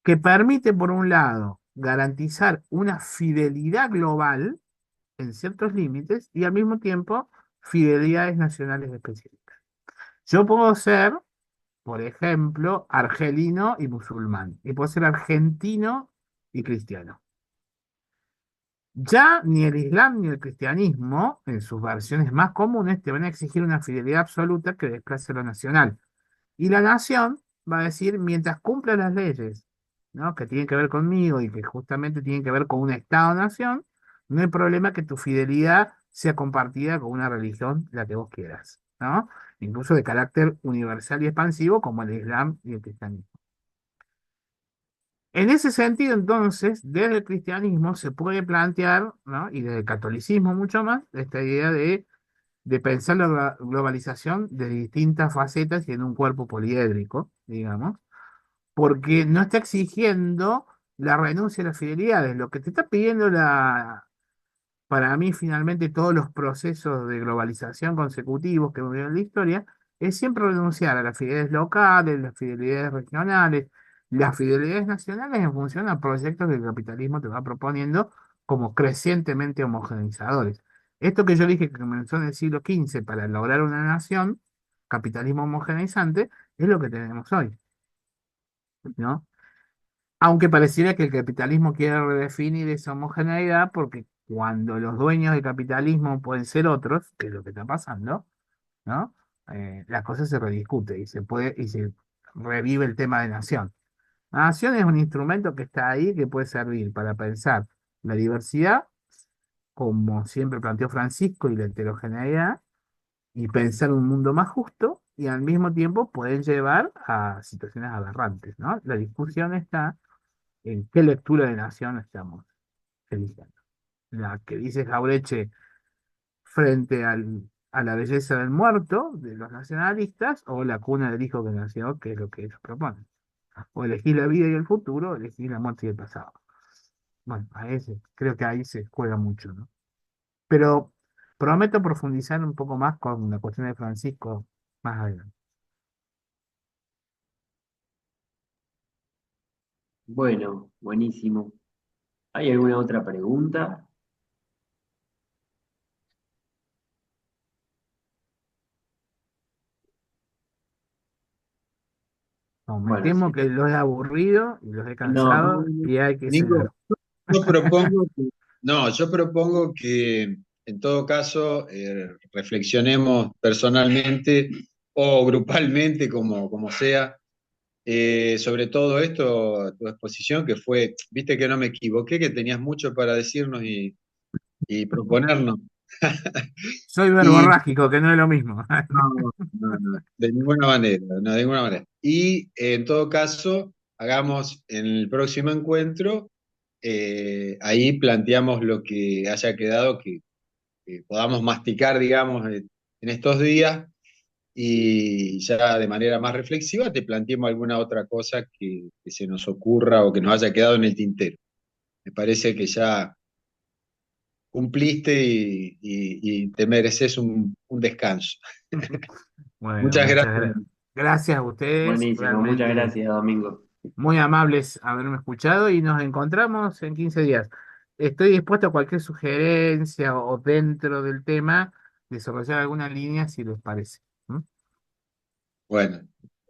que permite, por un lado, garantizar una fidelidad global en ciertos límites y al mismo tiempo fidelidades nacionales específicas. Yo puedo ser, por ejemplo, argelino y musulmán, y puedo ser argentino y cristiano. Ya ni el Islam ni el cristianismo, en sus versiones más comunes, te van a exigir una fidelidad absoluta que desplace lo nacional. Y la nación va a decir, mientras cumpla las leyes, ¿no? Que tienen que ver conmigo y que justamente tienen que ver con un Estado-nación, no hay problema que tu fidelidad sea compartida con una religión, la que vos quieras, ¿no? Incluso de carácter universal y expansivo, como el Islam y el cristianismo. En ese sentido, entonces, desde el cristianismo se puede plantear, ¿no? Y desde el catolicismo mucho más, esta idea de pensar la globalización de distintas facetas y en un cuerpo poliédrico, digamos, porque no está exigiendo la renuncia a las fidelidades. Lo que te está pidiendo para mí, finalmente, todos los procesos de globalización consecutivos que hemos vivido en la historia, es siempre renunciar a las fidelidades locales, las fidelidades regionales, las fidelidades nacionales en función a proyectos que el capitalismo te va proponiendo como crecientemente homogeneizadores. Esto que yo dije que comenzó en el siglo XV para lograr una nación, capitalismo homogeneizante, es lo que tenemos hoy, ¿no? Aunque pareciera que el capitalismo quiere redefinir esa homogeneidad porque cuando los dueños del capitalismo pueden ser otros, que es lo que está pasando, ¿no? La cosa se rediscute y se revive el tema de nación. La nación es un instrumento que está ahí que puede servir para pensar la diversidad, como siempre planteó Francisco, y la heterogeneidad, y pensar un mundo más justo, y al mismo tiempo pueden llevar a situaciones aberrantes, ¿no? La discusión está en qué lectura de nación estamos eligiendo. La que dice Jaureche frente a la belleza del muerto de los nacionalistas o la cuna del hijo que nació, que es lo que ellos proponen. O elegir la vida y el futuro, o elegir la muerte y el pasado. Bueno, creo que ahí se juega mucho, ¿no? Pero prometo profundizar un poco más con la cuestión de Francisco más adelante. Bueno, buenísimo. ¿Hay alguna otra pregunta? No, me Bueno, sí. temo que los he aburrido y los he No, no, cansado no. y hay que cenar. Nico, yo propongo que, no, yo propongo que en todo caso reflexionemos personalmente o grupalmente, como sea, sobre todo esto, tu exposición, que fue, viste que no me equivoqué, que tenías mucho para decirnos y proponernos. Soy Y verborrágico, que no es lo mismo. no, no, no, de ninguna manera, no, de ninguna manera. Y en todo caso, hagamos en el próximo encuentro, ahí planteamos lo que haya quedado, que podamos masticar, digamos, en estos días y ya de manera más reflexiva te planteemos alguna otra cosa que se nos ocurra o que nos haya quedado en el tintero. Me parece que ya cumpliste y te mereces un descanso. Bueno, Muchas muchas gracias. gracias a ustedes, Buenísimo, muchas realmente gracias, Domingo. muy amables haberme escuchado y nos encontramos en 15 días. Estoy dispuesto a cualquier sugerencia o dentro del tema desarrollar alguna línea si les parece. ¿Mm? Bueno,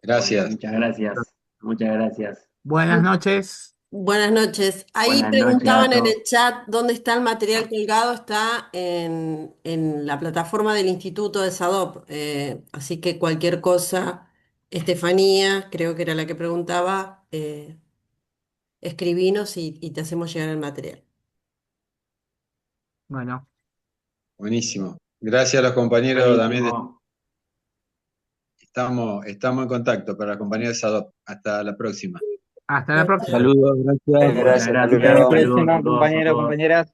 gracias. Muchas gracias, muchas gracias. Buenas noches. Buenas noches. Ahí Buenas noches a preguntaban en todos. el chat dónde está el material colgado. Está en la plataforma del Instituto de SADOP. Así que cualquier cosa, Estefanía, creo que era la que preguntaba, escribinos y te hacemos llegar el material. Bueno, Buenísimo. Gracias a los compañeros también. Buenísimo. Estamos en contacto para la compañía de SADOP. Hasta la próxima. hasta la próxima. Saludos, gracias. Muchas Gracias, hasta Hasta la gracias, luego. saludos a próxima, todos, a compañeros, todas. compañeras.